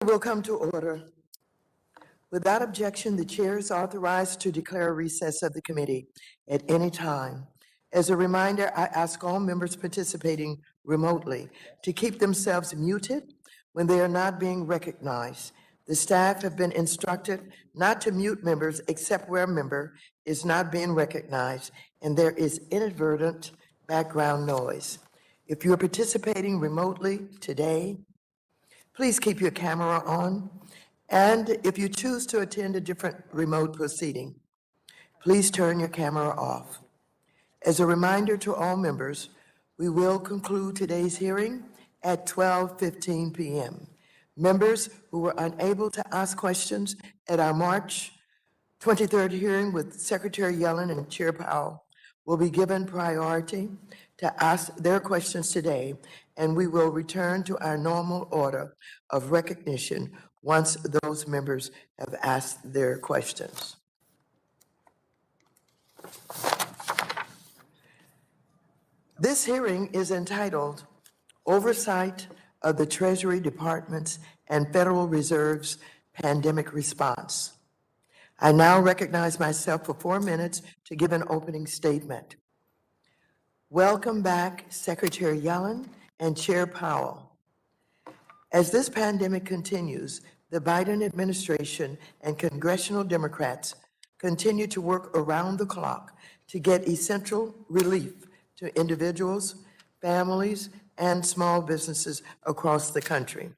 Will come to order. Without objection, the chair is authorized to declare a recess of the committee at any time. As a reminder, I ask all members participating remotely to keep themselves muted when they are not being recognized. The staff have been instructed not to mute members except where a member is not being recognized and there is inadvertent background noise. If you are participating remotely today, please keep your camera on. And if you choose to attend a different remote proceeding, please turn your camera off. As a reminder to all members, we will conclude today's hearing at 12:15 p.m. Members who were unable to ask questions at our March 23rd hearing with Secretary Yellen and Chair Powell will be given priority to ask their questions today, and we will return to our normal order of recognition once those members have asked their questions. This hearing is entitled Oversight of the Treasury Department's and Federal Reserve's Pandemic Response. I now recognize myself for 4 minutes to give an opening statement. Welcome back, Secretary Yellen and Chair Powell. As this pandemic continues, the Biden administration and congressional Democrats continue to work around the clock to get essential relief to individuals, families, and small businesses across the country.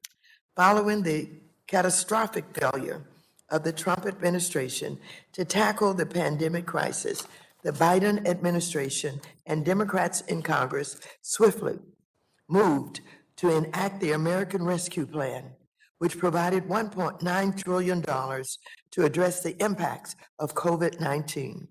Following the catastrophic failure of the Trump administration to tackle the pandemic crisis, the Biden administration and Democrats in Congress swiftly moved to enact the American Rescue Plan, which provided $1.9 trillion to address the impacts of COVID-19.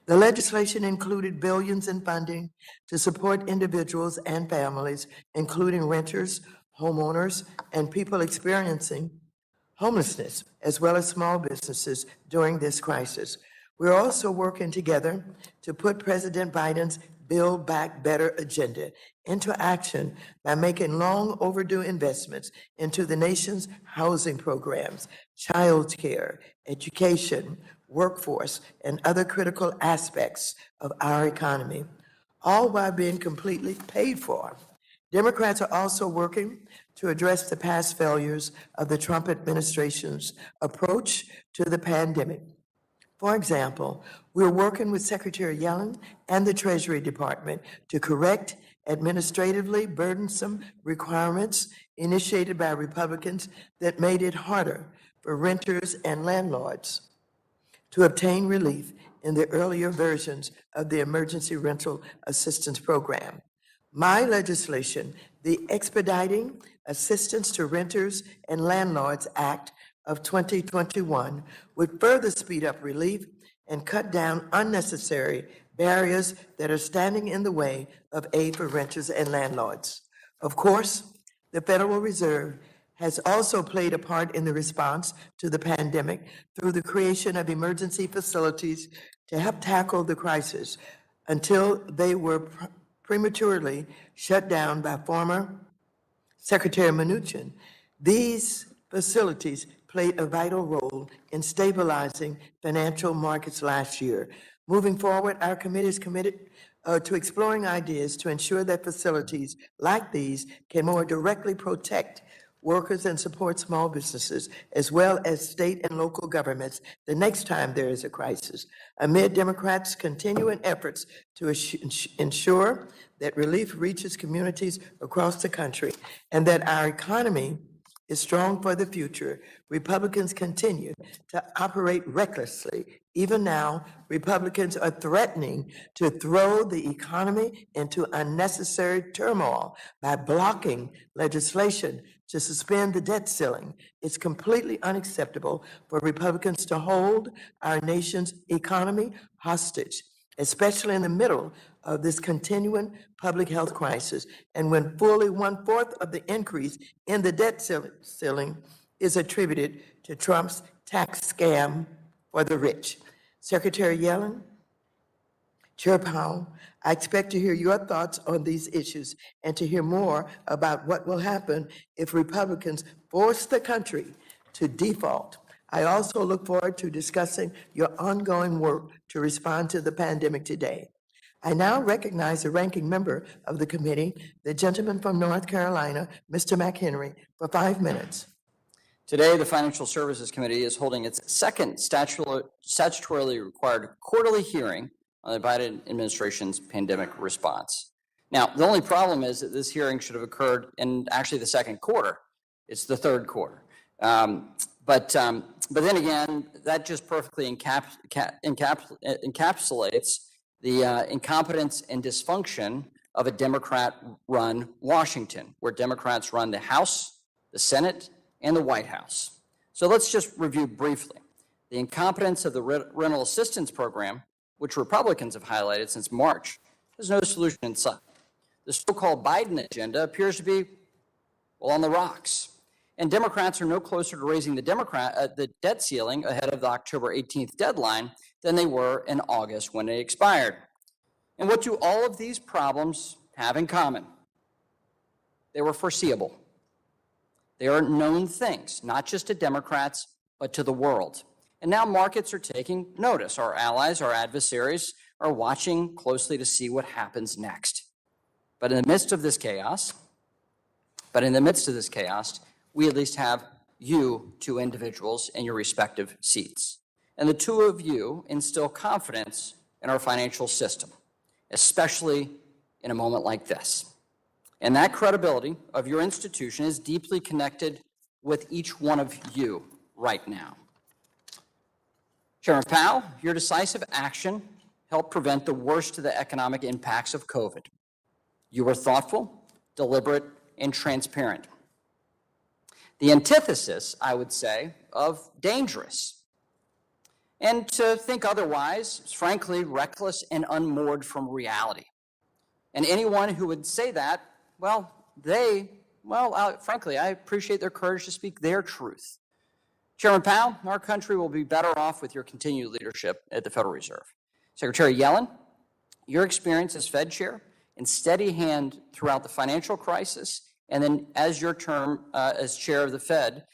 The legislation included billions in funding to support individuals and families, including renters, homeowners, and people experiencing homelessness, as well as small businesses during this crisis. We're also working together to put President Biden's Build Back Better agenda into action by making long overdue investments into the nation's housing programs, child care, education, workforce, and other critical aspects of our economy, all while being completely paid for. Democrats are also working to address the past failures of the Trump administration's approach to the pandemic. For example, we're working with Secretary Yellen and the Treasury Department to correct administratively burdensome requirements initiated by Republicans that made it harder for renters and landlords to obtain relief in the earlier versions of the Emergency Rental Assistance Program. My legislation, the Expediting Assistance to Renters and Landlords Act of 2021, would further speed up relief and cut down unnecessary barriers that are standing in the way of aid for renters and landlords. Of course, the Federal Reserve has also played a part in the response to the pandemic through the creation of emergency facilities to help tackle the crisis until they were prematurely shut down by former Secretary Mnuchin. These facilities played a vital role in stabilizing financial markets last year. Moving forward, our committee is committed to exploring ideas to ensure that facilities like these can more directly protect workers and support small businesses, as well as state and local governments the next time there is a crisis. Amid Democrats' continuing efforts to ensure that relief reaches communities across the country and that our economy is strong for the future, Republicans continue to operate recklessly. Even now, Republicans are threatening to throw the economy into unnecessary turmoil by blocking legislation to suspend the debt ceiling. It's completely unacceptable for Republicans to hold our nation's economy hostage, especially in the middle of this continuing public health crisis, and when fully 1/4 of the increase in the debt ceiling is attributed to Trump's tax scam for the rich. Secretary Yellen, Chair Powell, I expect to hear your thoughts on these issues and to hear more about what will happen if Republicans force the country to default. I also look forward to discussing your ongoing work to respond to the pandemic today. I now recognize the ranking member of the committee, the gentleman from North Carolina, Mr. McHenry, for 5 minutes. Today, the Financial Services Committee is holding its second statutorily required quarterly hearing on the Biden administration's pandemic response. Now, the only problem is that this hearing should have occurred in actually the second quarter. It's the third quarter. But then again, that just perfectly encapsulates the incompetence and dysfunction of a Democrat-run Washington, where Democrats run the House, the Senate, and the White House. So let's just review briefly. The incompetence of the rental assistance program, which Republicans have highlighted since March, there's no solution in sight. The so-called Biden agenda appears to be, well, on the rocks. And Democrats are no closer to raising the debt ceiling ahead of the October 18th deadline than they were in August when it expired. And what do all of these problems have in common? They were foreseeable. They are known things, not just to Democrats, but to the world. And now markets are taking notice. Our allies, our adversaries are watching closely to see what happens next. But in the midst of this chaos, we at least have you two individuals in your respective seats. And the two of you instill confidence in our financial system, especially in a moment like this. And that credibility of your institution is deeply connected with each one of you right now. Chairman Powell, your decisive action helped prevent the worst of the economic impacts of COVID. You were thoughtful, deliberate, and transparent. The antithesis, I would say, of dangerous. And to think otherwise is frankly reckless and unmoored from reality. And anyone who would say that, frankly, I appreciate their courage to speak their truth. Chairman Powell, our country will be better off with your continued leadership at the Federal Reserve. Secretary Yellen, your experience as Fed chair and steady hand throughout the financial crisis, and then as your term as chair of the Fed,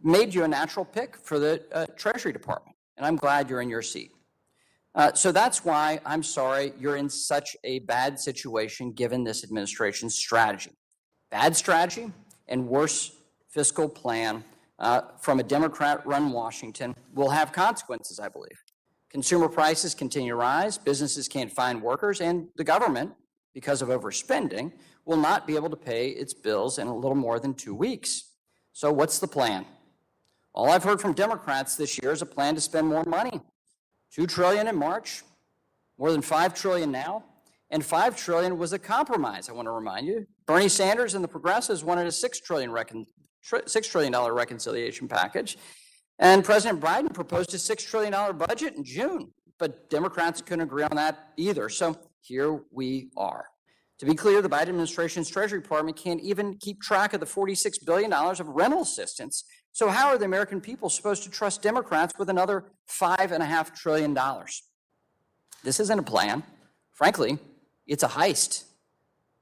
made you a natural pick for the Treasury Department, and I'm glad you're in your seat. So that's why I'm sorry you're in such a bad situation given this administration's strategy. Bad strategy and worse fiscal plan from a Democrat-run Washington will have consequences, I believe. Consumer prices continue to rise, businesses can't find workers, and the government, because of overspending, will not be able to pay its bills in a little more than 2 weeks. So what's the plan? All I've heard from Democrats this year is a plan to spend more money. $2 trillion in March, more than $5 trillion now, and $5 trillion was a compromise, I want to remind you. Bernie Sanders and the Progressives wanted a $6 trillion reconciliation package, and President Biden proposed a $6 trillion budget in June, but Democrats couldn't agree on that either. So here we are. To be clear, the Biden administration's Treasury Department can't even keep track of the $46 billion of rental assistance. So how are the American people supposed to trust Democrats with another $5.5 trillion? This isn't a plan. Frankly, it's a heist.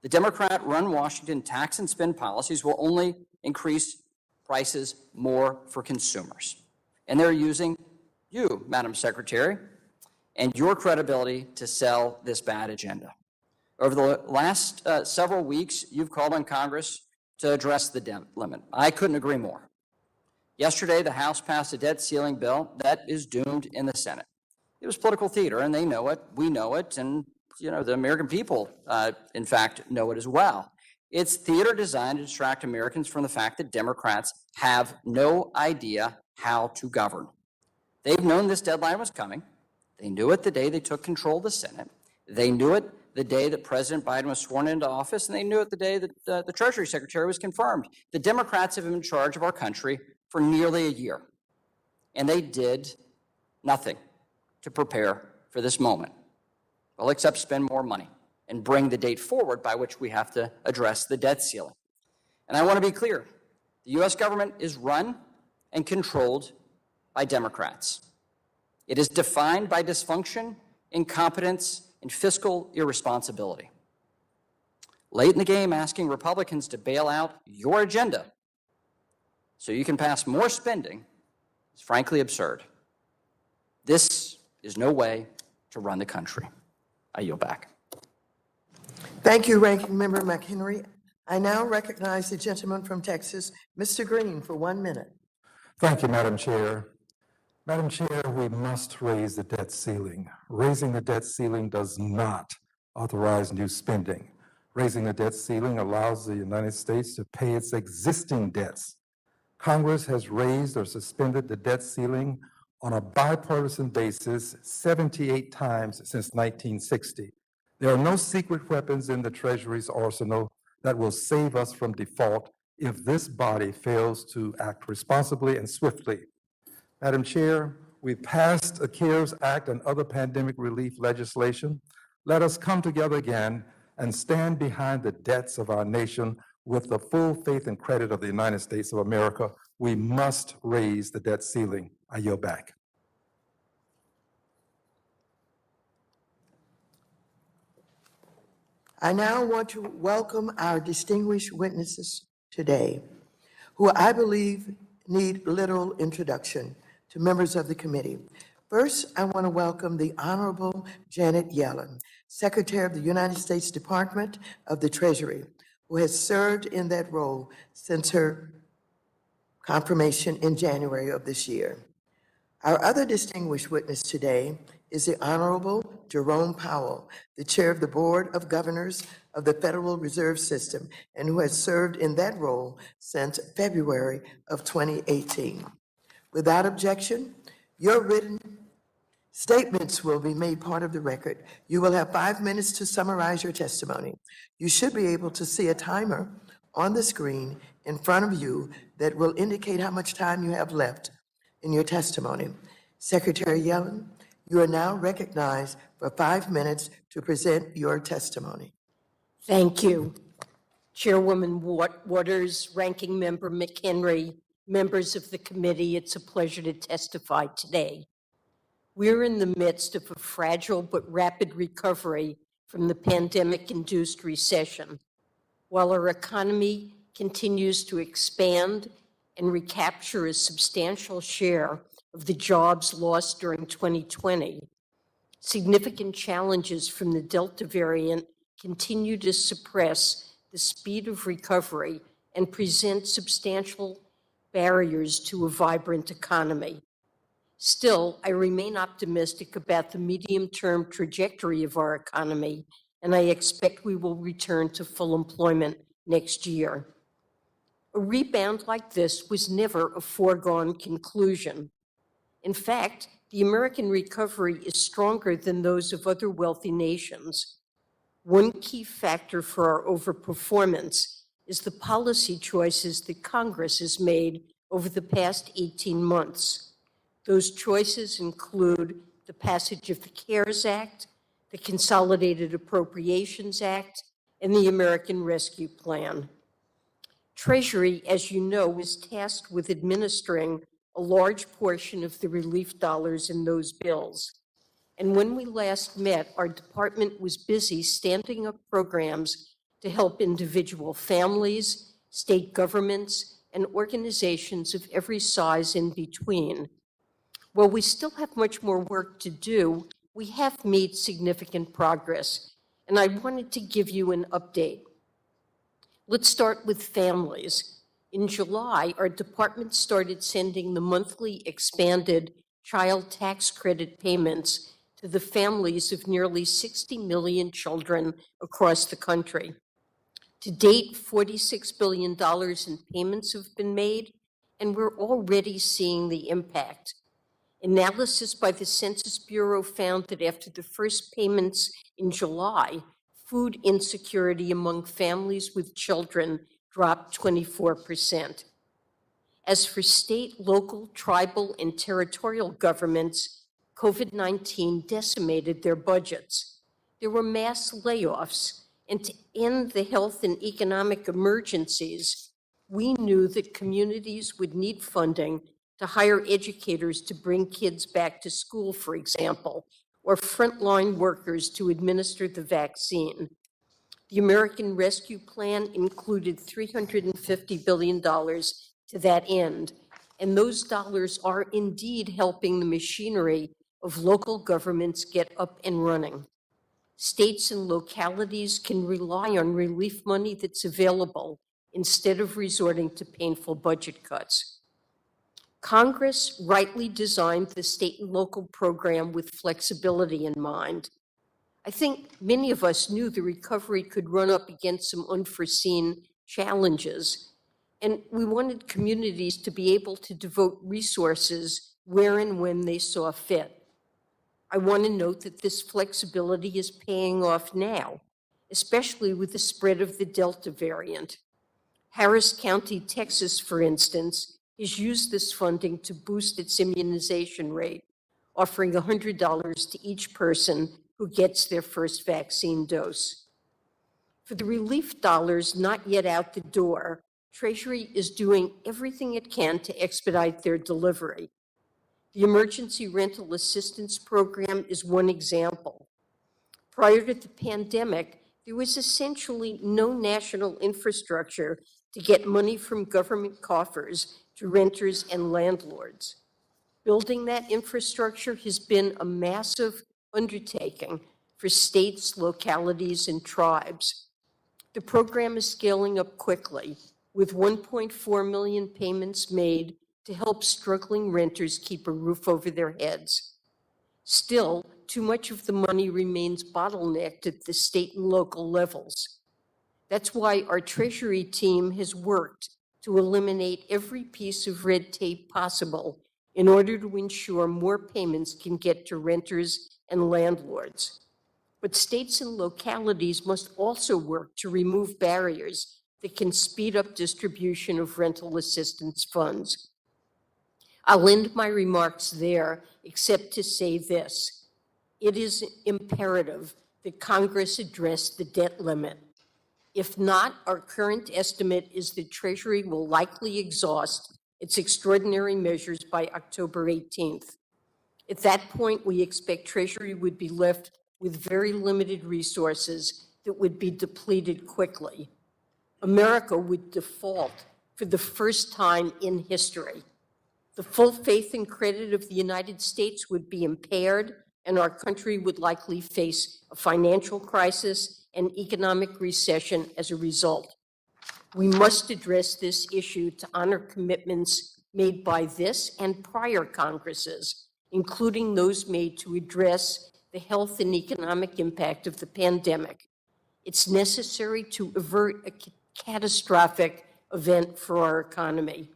The Democrat-run Washington tax and spend policies will only increase prices more for consumers. And they're using you, Madam Secretary, and your credibility to sell this bad agenda. Over the last several weeks, you've called on Congress to address the debt limit. I couldn't agree more. Yesterday, the House passed a debt ceiling bill that is doomed in the Senate. It was political theater, and they know it, we know it, and the American people, in fact, know it as well. It's theater designed to distract Americans from the fact that Democrats have no idea how to govern. They've known this deadline was coming. They knew it the day they took control of the Senate. They knew it the day that President Biden was sworn into office, and they knew it the day that the Treasury Secretary was confirmed. The Democrats have been in charge of our country for nearly a year, and they did nothing to prepare for this moment, well, except spend more money and bring the date forward by which we have to address the debt ceiling. And I want to be clear, the U.S. government is run and controlled by Democrats. It is defined by dysfunction incompetence, and fiscal irresponsibility. Late in the game, asking Republicans to bail out your agenda so you can pass more spending is frankly absurd. This is no way to run the country. I yield back. Thank you, Ranking Member McHenry. I now recognize the gentleman from Texas, Mr. Green, for 1 minute. Thank you, Madam Chair. Madam Chair, we must raise the debt ceiling. Raising the debt ceiling does not authorize new spending. Raising the debt ceiling allows the United States to pay its existing debts. Congress has raised or suspended the debt ceiling on a bipartisan basis 78 times since 1960. There are no secret weapons in the Treasury's arsenal that will save us from default if this body fails to act responsibly and swiftly. Madam Chair, we've passed a CARES Act and other pandemic relief legislation. Let us come together again and stand behind the debts of our nation with the full faith and credit of the United States of America. We must raise the debt ceiling. I yield back. I now want to welcome our distinguished witnesses today, who I believe need literal introduction to members of the committee. First, I want to welcome the Honorable Janet Yellen, Secretary of the United States Department of the Treasury, who has served in that role since her confirmation in January of this year. Our other distinguished witness today is the Honorable Jerome Powell, the Chair of the Board of Governors of the Federal Reserve System, and who has served in that role since February of 2018. Without objection, your written statements will be made part of the record. You will have 5 minutes to summarize your testimony. You should be able to see a timer on the screen in front of you that will indicate how much time you have left in your testimony. Secretary Yellen, you are now recognized for 5 minutes to present your testimony. Thank you. Chairwoman Waters, Ranking Member McHenry, members of the committee, it's a pleasure to testify today. We're in the midst of a fragile but rapid recovery from the pandemic-induced recession. While our economy continues to expand and recapture a substantial share of the jobs lost during 2020, significant challenges from the Delta variant continue to suppress the speed of recovery and present substantial barriers to a vibrant economy. Still, I remain optimistic about the medium-term trajectory of our economy, and I expect we will return to full employment next year. A rebound like this was never a foregone conclusion. In fact, the American recovery is stronger than those of other wealthy nations. One key factor for our overperformance is the policy choices that Congress has made over the past 18 months. Those choices include the passage of the CARES Act, the Consolidated Appropriations Act, and the American Rescue Plan. Treasury, as you know, was tasked with administering a large portion of the relief dollars in those bills. And when we last met, our department was busy standing up programs to help individual families, state governments, and organizations of every size in between. While we still have much more work to do, we have made significant progress, and I wanted to give you an update. Let's start with families. In July, our department started sending the monthly expanded child tax credit payments to the families of nearly 60 million children across the country. To date, $46 billion in payments have been made, and we're already seeing the impact. Analysis by the Census Bureau found that after the first payments in July, food insecurity among families with children dropped 24%. As for state, local, tribal, and territorial governments, COVID-19 decimated their budgets. There were mass layoffs, and to end the health and economic emergencies, we knew that communities would need funding to hire educators to bring kids back to school, for example, or frontline workers to administer the vaccine. The American Rescue Plan included $350 billion to that end, and those dollars are indeed helping the machinery of local governments get up and running. States and localities can rely on relief money that's available instead of resorting to painful budget cuts. Congress rightly designed the state and local program with flexibility in mind. I think many of us knew the recovery could run up against some unforeseen challenges, and we wanted communities to be able to devote resources where and when they saw fit. I want to note that this flexibility is paying off now, especially with the spread of the Delta variant. Harris County, Texas, for instance, has used this funding to boost its immunization rate, offering $100 to each person who gets their first vaccine dose. For the relief dollars not yet out the door, Treasury is doing everything it can to expedite their delivery. The Emergency Rental Assistance Program is one example. Prior to the pandemic, there was essentially no national infrastructure to get money from government coffers to renters and landlords. Building that infrastructure has been a massive undertaking for states, localities, and tribes. The program is scaling up quickly, with 1.4 million payments made to help struggling renters keep a roof over their heads. Still, too much of the money remains bottlenecked at the state and local levels. That's why our Treasury team has worked to eliminate every piece of red tape possible in order to ensure more payments can get to renters and landlords. But states and localities must also work to remove barriers that can speed up distribution of rental assistance funds. I'll end my remarks there, except to say this. It is imperative that Congress address the debt limit. If not, our current estimate is that Treasury will likely exhaust its extraordinary measures by October 18th. At that point, we expect Treasury would be left with very limited resources that would be depleted quickly. America would default for the first time in history. The full faith and credit of the United States would be impaired, and our country would likely face a financial crisis and economic recession as a result. We must address this issue to honor commitments made by this and prior Congresses, including those made to address the health and economic impact of the pandemic. It's necessary to avert a catastrophic event for our economy.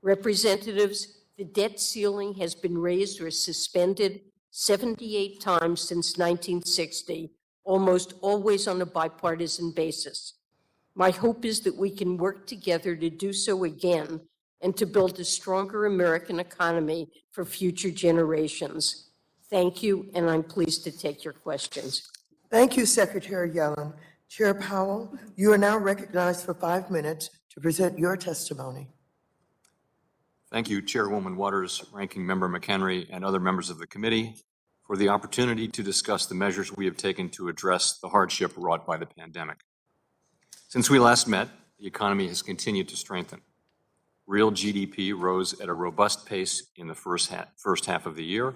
Representatives, the debt ceiling has been raised or suspended 78 times since 1960, almost always on a bipartisan basis. My hope is that we can work together to do so again and to build a stronger American economy for future generations. Thank you, and I'm pleased to take your questions. Thank you, Secretary Yellen. Chair Powell, you are now recognized for 5 minutes to present your testimony. Thank you, Chairwoman Waters, Ranking Member McHenry, and other members of the committee for the opportunity to discuss the measures we have taken to address the hardship wrought by the pandemic. Since we last met, the economy has continued to strengthen. Real GDP rose at a robust pace in the first half of the year,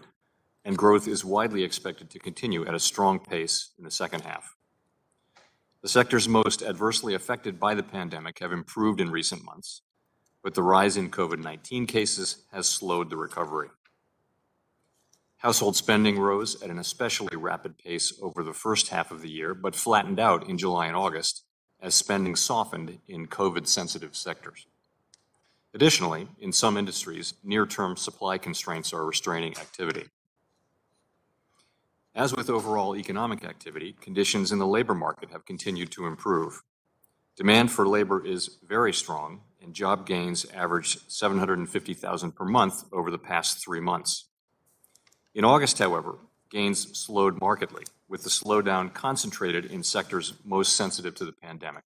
and growth is widely expected to continue at a strong pace in the second half. The sectors most adversely affected by the pandemic have improved in recent months, but the rise in COVID-19 cases has slowed the recovery. Household spending rose at an especially rapid pace over the first half of the year, but flattened out in July and August as spending softened in COVID-sensitive sectors. Additionally, in some industries, near-term supply constraints are restraining activity. As with overall economic activity, conditions in the labor market have continued to improve. Demand for labor is very strong, and job gains averaged 750,000 per month over the past 3 months. In August, however, gains slowed markedly, with the slowdown concentrated in sectors most sensitive to the pandemic.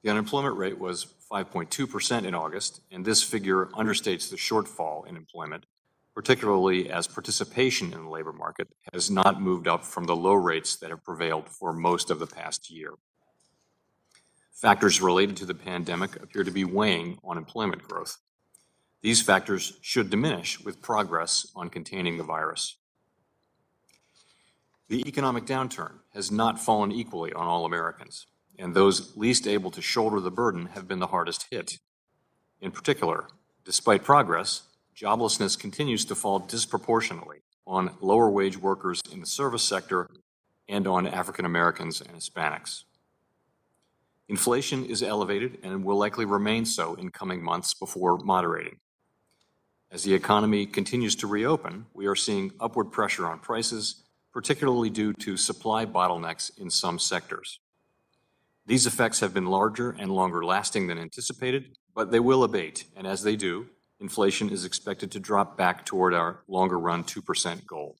The unemployment rate was 5.2% in August, and this figure understates the shortfall in employment, particularly as participation in the labor market has not moved up from the low rates that have prevailed for most of the past year. Factors related to the pandemic appear to be weighing on employment growth. These factors should diminish with progress on containing the virus. The economic downturn has not fallen equally on all Americans, and those least able to shoulder the burden have been the hardest hit. In particular, despite progress, joblessness continues to fall disproportionately on lower wage workers in the service sector and on African Americans and Hispanics. Inflation is elevated and will likely remain so in coming months before moderating. As the economy continues to reopen, we are seeing upward pressure on prices, particularly due to supply bottlenecks in some sectors. These effects have been larger and longer lasting than anticipated, but they will abate, and as they do, inflation is expected to drop back toward our longer-run 2% goal.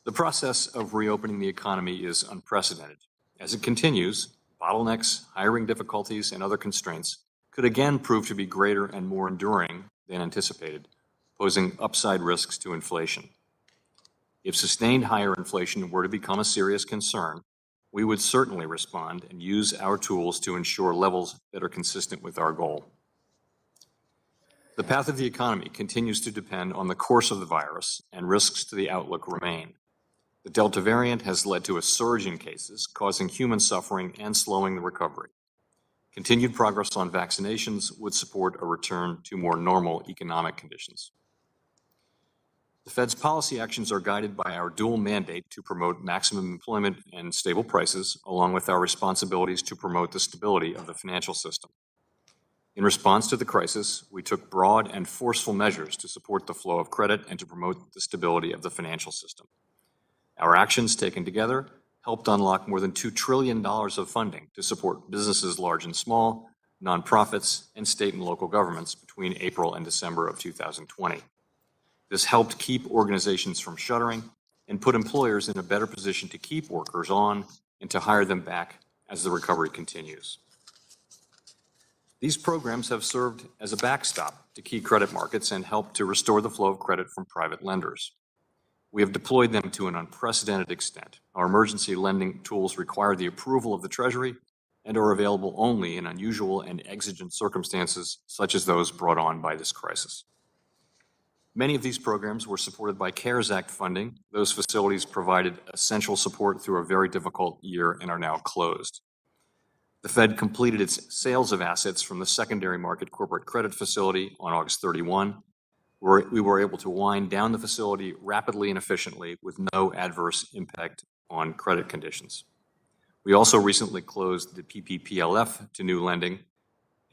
The process of reopening the economy is unprecedented. As it continues, bottlenecks, hiring difficulties, and other constraints could again prove to be greater and more enduring than anticipated, posing upside risks to inflation. If sustained higher inflation were to become a serious concern, we would certainly respond and use our tools to ensure levels that are consistent with our goal. The path of the economy continues to depend on the course of the virus, and risks to the outlook remain. The Delta variant has led to a surge in cases, causing human suffering and slowing the recovery. Continued progress on vaccinations would support a return to more normal economic conditions. The Fed's policy actions are guided by our dual mandate to promote maximum employment and stable prices, along with our responsibilities to promote the stability of the financial system. In response to the crisis, we took broad and forceful measures to support the flow of credit and to promote the stability of the financial system. Our actions taken together helped unlock more than $2 trillion of funding to support businesses large and small, nonprofits, and state and local governments between April and December of 2020. This helped keep organizations from shuttering and put employers in a better position to keep workers on and to hire them back as the recovery continues. These programs have served as a backstop to key credit markets and helped to restore the flow of credit from private lenders. We have deployed them to an unprecedented extent. Our emergency lending tools require the approval of the Treasury and are available only in unusual and exigent circumstances, such as those brought on by this crisis. Many of these programs were supported by CARES Act funding. Those facilities provided essential support through a very difficult year and are now closed. The Fed completed its sales of assets from the secondary market corporate credit facility on August 31. We were able to wind down the facility rapidly and efficiently with no adverse impact on credit conditions. We also recently closed the PPPLF to new lending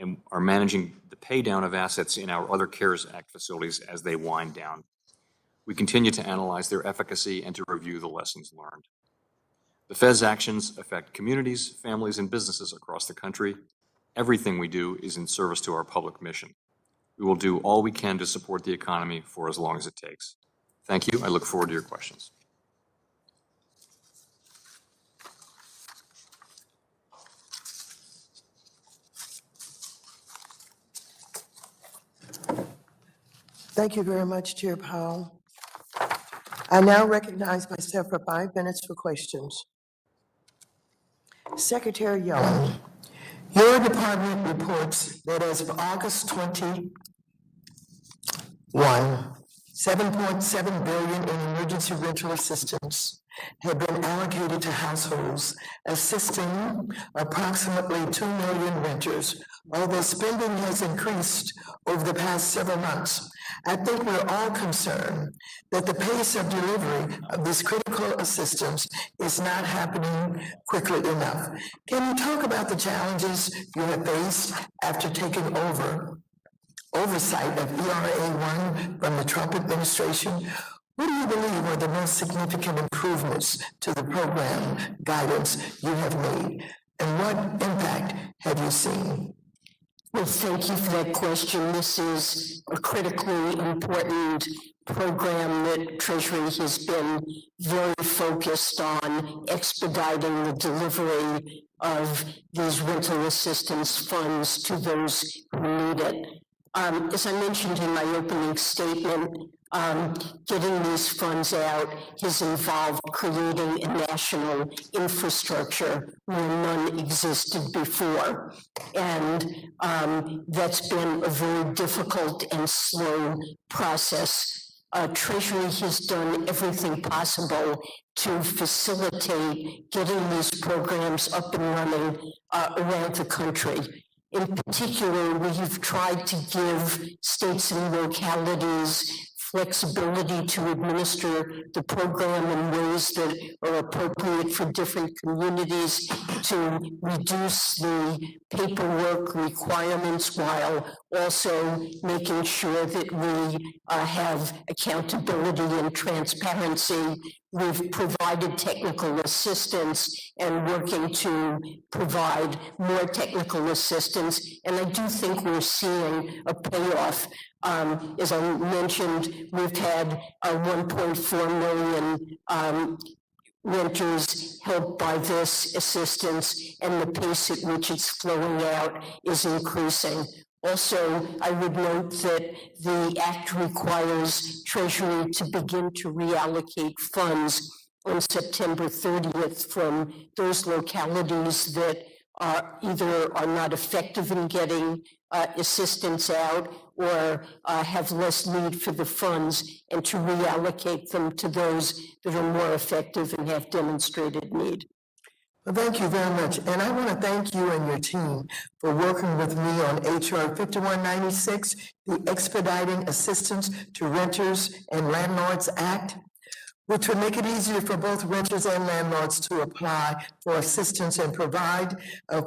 and are managing the pay down of assets in our other CARES Act facilities as they wind down. We continue to analyze their efficacy and to review the lessons learned. The Fed's actions affect communities, families, and businesses across the country. Everything we do is in service to our public mission. We will do all we can to support the economy for as long as it takes. Thank you. I look forward to your questions. Thank you very much, Chair Powell. I now recognize myself for 5 minutes for questions. Secretary Yellen, your department reports that as of August 21, $7.7 billion in emergency rental assistance had been allocated to households, assisting approximately 2 million renters. Although spending has increased over the past several months, I think we're all concerned that the pace of delivery of this critical assistance is not happening quickly enough. Can you talk about the challenges you have faced after taking over oversight of ERA-1 from the Trump administration? What do you believe are the most significant improvements to the program guidance you have made, and what impact have you seen? Well, thank you for that question. This is a critically important program that Treasury has been very focused on expediting the delivery of these rental assistance funds to those who need it. As I mentioned in my opening statement, getting these funds out has involved creating a national infrastructure where none existed before. And that's been a very difficult and slow process. Treasury has done everything possible to facilitate getting these programs up and running around the country. In particular, we've tried to give states and localities flexibility to administer the program in ways that are appropriate for different communities, to reduce the paperwork requirements while also making sure that we have accountability and transparency. We've provided technical assistance and working to provide more technical assistance, and I do think we're seeing a payoff. As I mentioned, we've had 1.4 million renters helped by this assistance, and the pace at which it's flowing out is increasing. Also, I would note that the Act requires Treasury to begin to reallocate funds on September 30th from those localities that either are not effective in getting assistance out or have less need for the funds, and to reallocate them to those that are more effective and have demonstrated need. Well, thank you very much. And I want to thank you and your team for working with me on HR 5196, the Expediting Assistance to Renters and Landlords Act, which would make it easier for both renters and landlords to apply for assistance and provide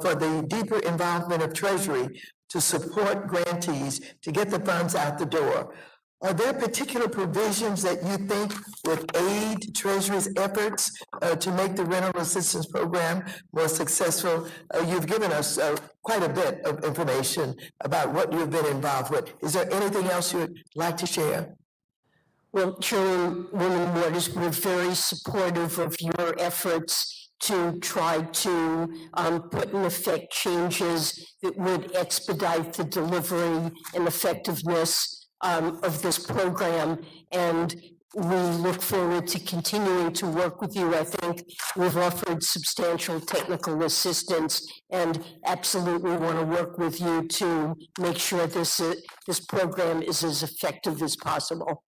for the deeper involvement of Treasury to support grantees to get the funds out the door. Are there particular provisions that you think would aid Treasury's efforts to make the rental assistance program more successful? You've given us quite a bit of information about what you've been involved with. Is there anything else you'd like to share? Well, Chairwoman Waters, we're very supportive of your efforts to try to put in effect changes that would expedite the delivery and effectiveness of this program, and we look forward to continuing to work with you. I think we've offered substantial technical assistance and absolutely want to work with you to make sure this program is as effective as possible.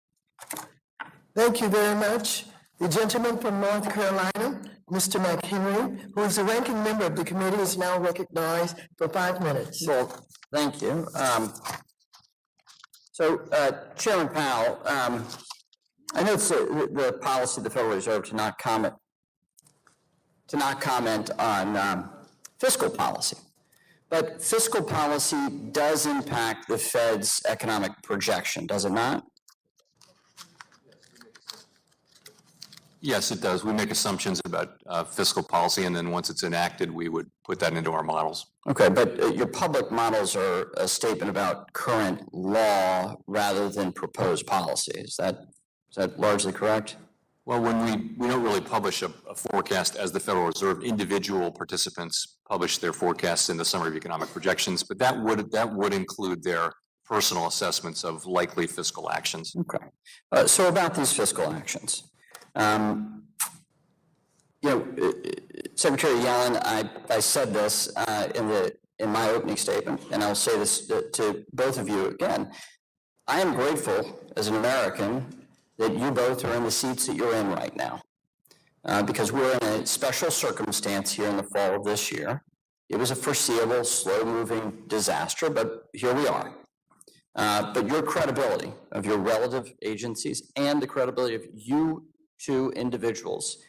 Thank you very much. The gentleman from North Carolina, Mr. McHenry, who is the ranking member of the committee, is now recognized for 5 minutes. Well, thank you. Chairman Powell, I know it's the policy of the Federal Reserve to not comment on fiscal policy, but fiscal policy does impact the Fed's economic projection, does it not? Yes, it does. We make assumptions about fiscal policy, and then once it's enacted, we would put that into our models. Okay, but your public models are a statement about current law rather than proposed policy. Is that largely correct? Well, when we don't really publish a forecast as the Federal Reserve. Individual participants publish their forecasts in the Summary of Economic Projections, but that would include their personal assessments of likely fiscal actions. Okay. So about these fiscal actions. Secretary Yellen, I said this in my opening statement, and I'll say this to both of you again. I am grateful as an American that you both are in the seats that you're in right now, because we're in a special circumstance here in the fall of this year. It was a foreseeable, slow-moving disaster, but here we are. But your credibility of your relative agencies and the credibility of you two individuals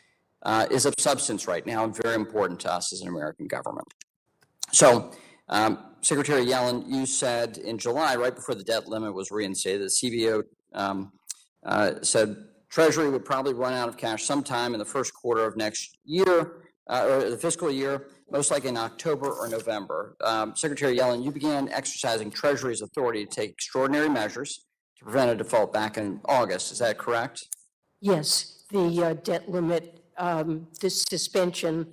is of substance right now and very important to us as an American government. So, Secretary Yellen, you said in July, right before the debt limit was reinstated, the CBO said Treasury would probably run out of cash sometime in the first quarter of next year, or the fiscal year, most likely in October or November. Secretary Yellen, you began exercising Treasury's authority to take extraordinary measures to prevent a default back in August. Is that correct? Yes, the debt limit, this suspension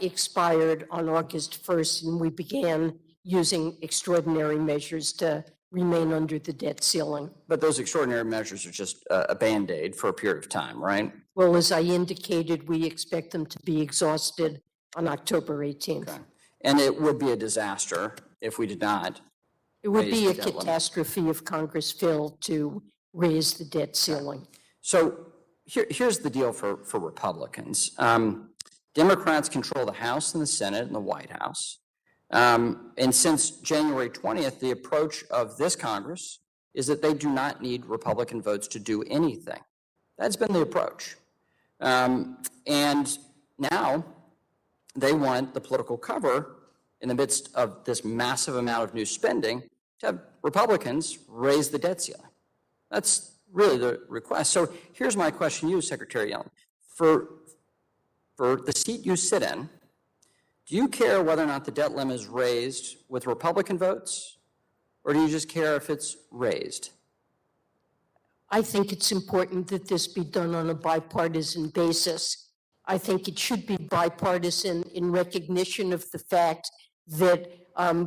expired on August 1st, and we began using extraordinary measures to remain under the debt ceiling. But those extraordinary measures are just a Band-Aid for a period of time, right? Well, as I indicated, we expect them to be exhausted on October 18th. Okay. And it would be a disaster if we did not. It would raise be the a debt limit. catastrophe if Congress failed to raise the debt ceiling. So here's the deal for Republicans. Democrats control the House and the Senate and the White House. And since January 20th, the approach of this Congress is that they do not need Republican votes to do anything. That's been the approach. And now they want the political cover in the midst of this massive amount of new spending to have Republicans raise the debt ceiling. That's really the request. So here's my question to you, Secretary Yellen. For the seat you sit in, do you care whether or not the debt limit is raised with Republican votes, or do you just care if it's raised? I think it's important that this be done on a bipartisan basis. I think it should be bipartisan in recognition of the fact that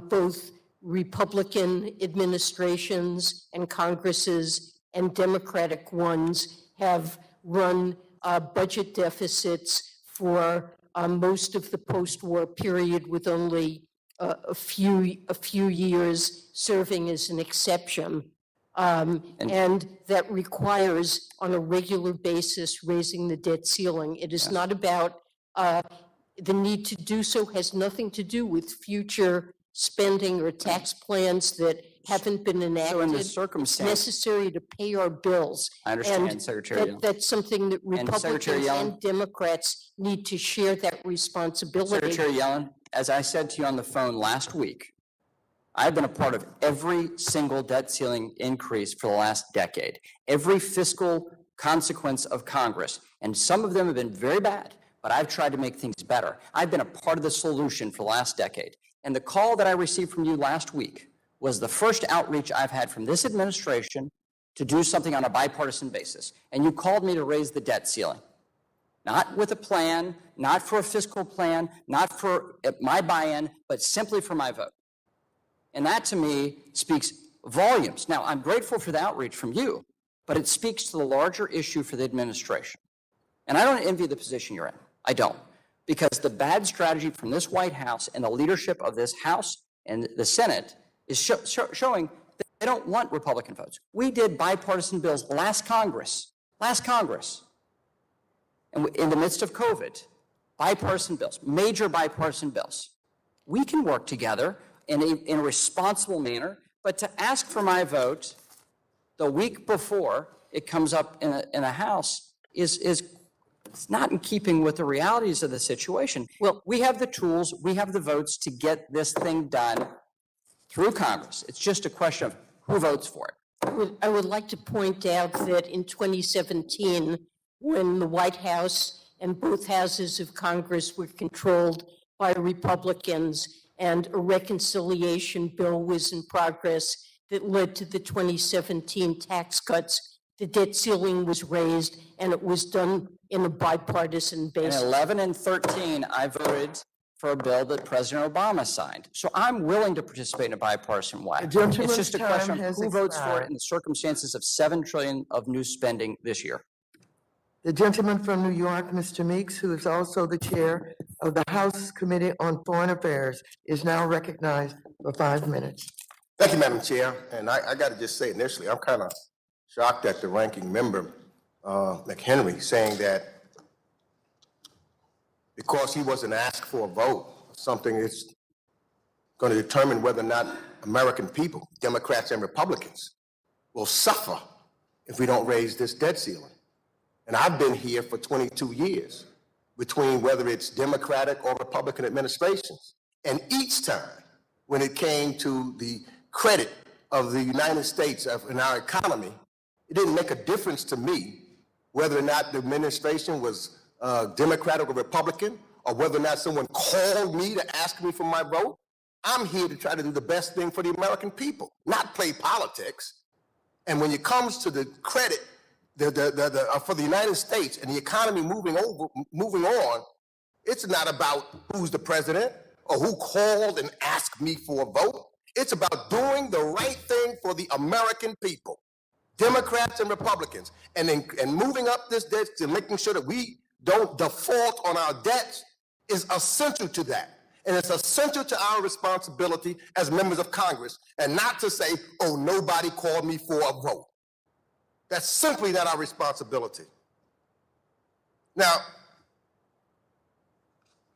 both Republican administrations and Congresses and Democratic ones have run budget deficits for most of the post-war period, with only a few years serving as an exception. And that requires, on a regular basis, raising the debt ceiling. It is not about, the need to do so has nothing to do with future spending or tax plans that haven't been enacted. So in this It's circumstance, necessary to pay our bills. I understand, And Secretary Yellen. that's something that Secretary Republicans Yellen. and Democrats need to share that responsibility. Secretary Yellen, as I said to you on the phone last week, I've been a part of every single debt ceiling increase for the last decade, every fiscal consequence of Congress, and some of them have been very bad, but I've tried to make things better. I've been a part of the solution for the last decade. And the call that I received from you last week was the first outreach I've had from this administration to do something on a bipartisan basis. And you called me to raise the debt ceiling. Not with a plan, not for a fiscal plan, not for my buy-in, but simply for my vote. And that, to me, speaks volumes. Now, I'm grateful for the outreach from you, but it speaks to the larger issue for the administration. And I don't envy the position you're in. I don't. Because the bad strategy from this White House and the leadership of this House and the Senate is showing that they don't want Republican votes. We did bipartisan bills last Congress, and in the midst of COVID, bipartisan bills, major bipartisan bills. We can work together in a responsible manner, but to ask for my vote the week before it comes up in a House is it's not in keeping with the realities of the situation. Well, we have the tools, we have the votes to get this thing done through Congress. It's just a question of who votes for it. I would like to point out that in 2017, when the White House and both houses of Congress were controlled by Republicans and a reconciliation bill was in progress that led to the 2017 tax cuts, the debt ceiling was raised, and it was done in a bipartisan In basis. 11 and 13, I voted for a bill that President Obama signed. So I'm willing to participate in a bipartisan way. The gentleman's It's just a question time of has who votes for it expired. in the circumstances of $7 trillion of new spending this year. The gentleman from New York, Mr. Meeks, who is also the chair of the House Committee on Foreign Affairs, is now recognized for 5 minutes. Thank you, Madam Chair. And I got to just say initially, I'm kind of shocked at the ranking member, McHenry, saying that because he wasn't asked for a vote, something is going to determine whether or not American people, Democrats and Republicans, will suffer if we don't raise this debt ceiling. And I've been here for 22 years, between whether it's Democratic or Republican administrations. And each time, when it came to the credit of the United States in our economy, it didn't make a difference to me whether or not the administration was Democratic or Republican, or whether or not someone called me to ask me for my vote. I'm here to try to do the best thing for the American people, not play politics. And when it comes to the credit for the United States and the economy moving on, it's not about who's the president or who called and asked me for a vote. It's about doing the right thing for for the American people, Democrats and Republicans, and moving up this debt and making sure that we don't default on our debts is essential to that. And it's essential to our responsibility as members of Congress, and not to say, oh, nobody called me for a vote. That's simply not our responsibility. Now,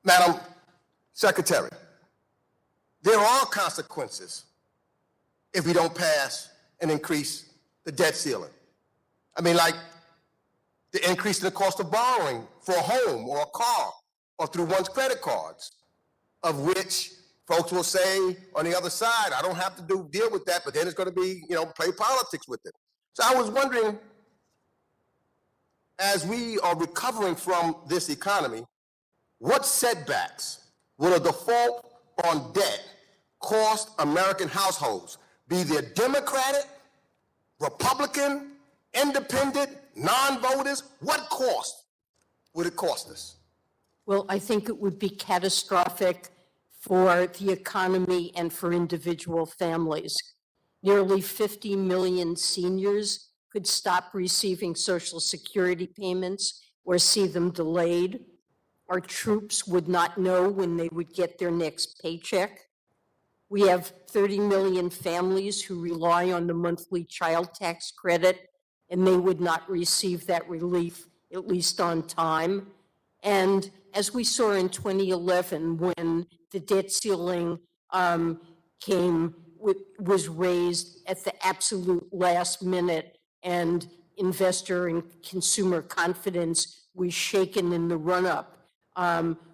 Madam Secretary, there are consequences if we don't pass and increase the debt ceiling. I mean, like the increase in the cost of borrowing for a home or a car or through one's credit cards, of which folks will say on the other side, I don't have to deal with that, but then it's going to be, play politics with it. So I was wondering, as we are recovering from this economy, what setbacks will a default on debt cost American households, be they Democratic, Republican, independent, non-voters? What cost would it cost us? Well, I think it would be catastrophic for the economy and for individual families. Nearly 50 million seniors could stop receiving Social Security payments or see them delayed. Our troops would not know when they would get their next paycheck. We have 30 million families who rely on the monthly child tax credit, and they would not receive that relief, at least on time. And as we saw in 2011, when the debt ceiling was raised at the absolute last minute, and investor and consumer confidence was shaken in the run-up,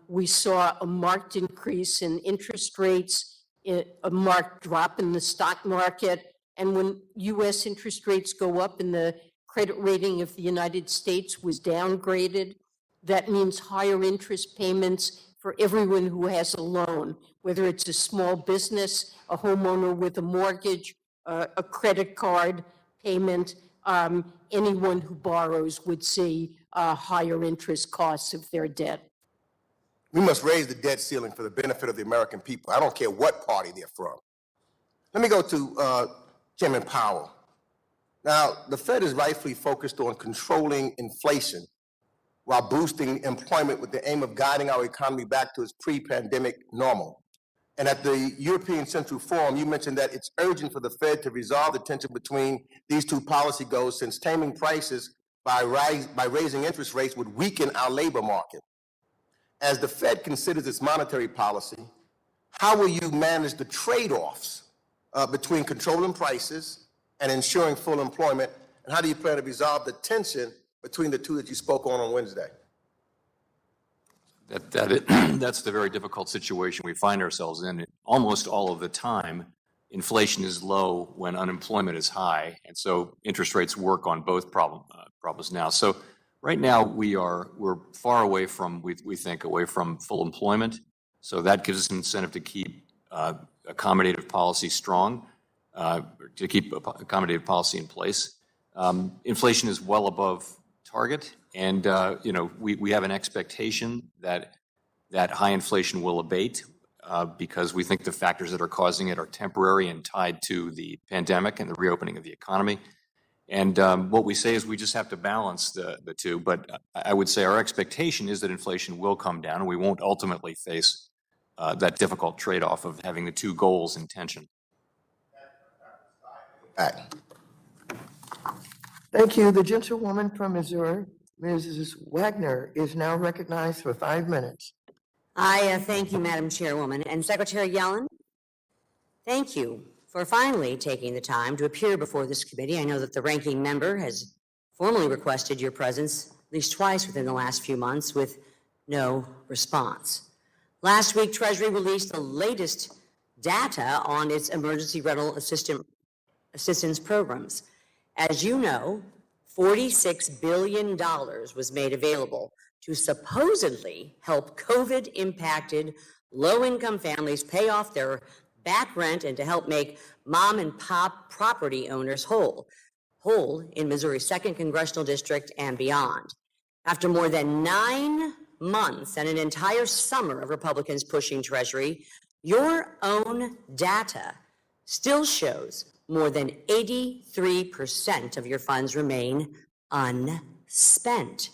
we saw a marked increase in interest rates, a marked drop in the stock market. And when U.S. interest rates go up and the credit rating of the United States was downgraded, that means higher interest payments for everyone who has a loan, whether it's a small business, a homeowner with a mortgage, a credit card payment. Anyone who borrows would see higher interest costs of their debt. We must raise the debt ceiling for the benefit of the American people. I don't care what party they're from. Let me go to Chairman Powell. Now, the Fed is rightfully focused on controlling inflation while boosting employment with the aim of guiding our economy back to its pre-pandemic normal. And at the European Central Forum, you mentioned that it's urgent for the Fed to resolve the tension between these two policy goals, since taming prices by raising interest rates would weaken our labor market. As the Fed considers its monetary policy, how will you manage the trade-offs between controlling prices and ensuring full employment? And how do you plan to resolve the tension between the two that you spoke on Wednesday? That's the very difficult situation we find ourselves in. Almost all of the time, inflation is low when unemployment is high, and so interest rates work on both problems now. So right now we're far away from, we think, away from full employment. So that gives us an incentive to keep accommodative policy strong, to keep accommodative policy in place. Inflation is well above target, and we have an expectation that high inflation will abate because we think the factors that are causing it are temporary and tied to the pandemic and the reopening of the economy. And what we say is we just have to balance the two. But I would say our expectation is that inflation will come down, and we won't ultimately face that difficult trade-off of having the two goals in tension. Thank you. The gentlewoman from Missouri, Mrs. Wagner, is now recognized for 5 minutes. I thank you, Madam Chairwoman. And Secretary Yellen, thank you for finally taking the time to appear before this committee. I know that the ranking member has formally requested your presence at least twice within the last few months with no response. Last week, Treasury released the latest data on its emergency rental assistance programs. As you know, $46 billion was made available to supposedly help COVID-impacted low-income families pay off their back rent and to help make mom and pop property owners whole in Missouri's 2nd Congressional District and beyond. After more than 9 months and an entire summer of Republicans pushing Treasury, your own data still shows more than 83% of your funds remain unspent,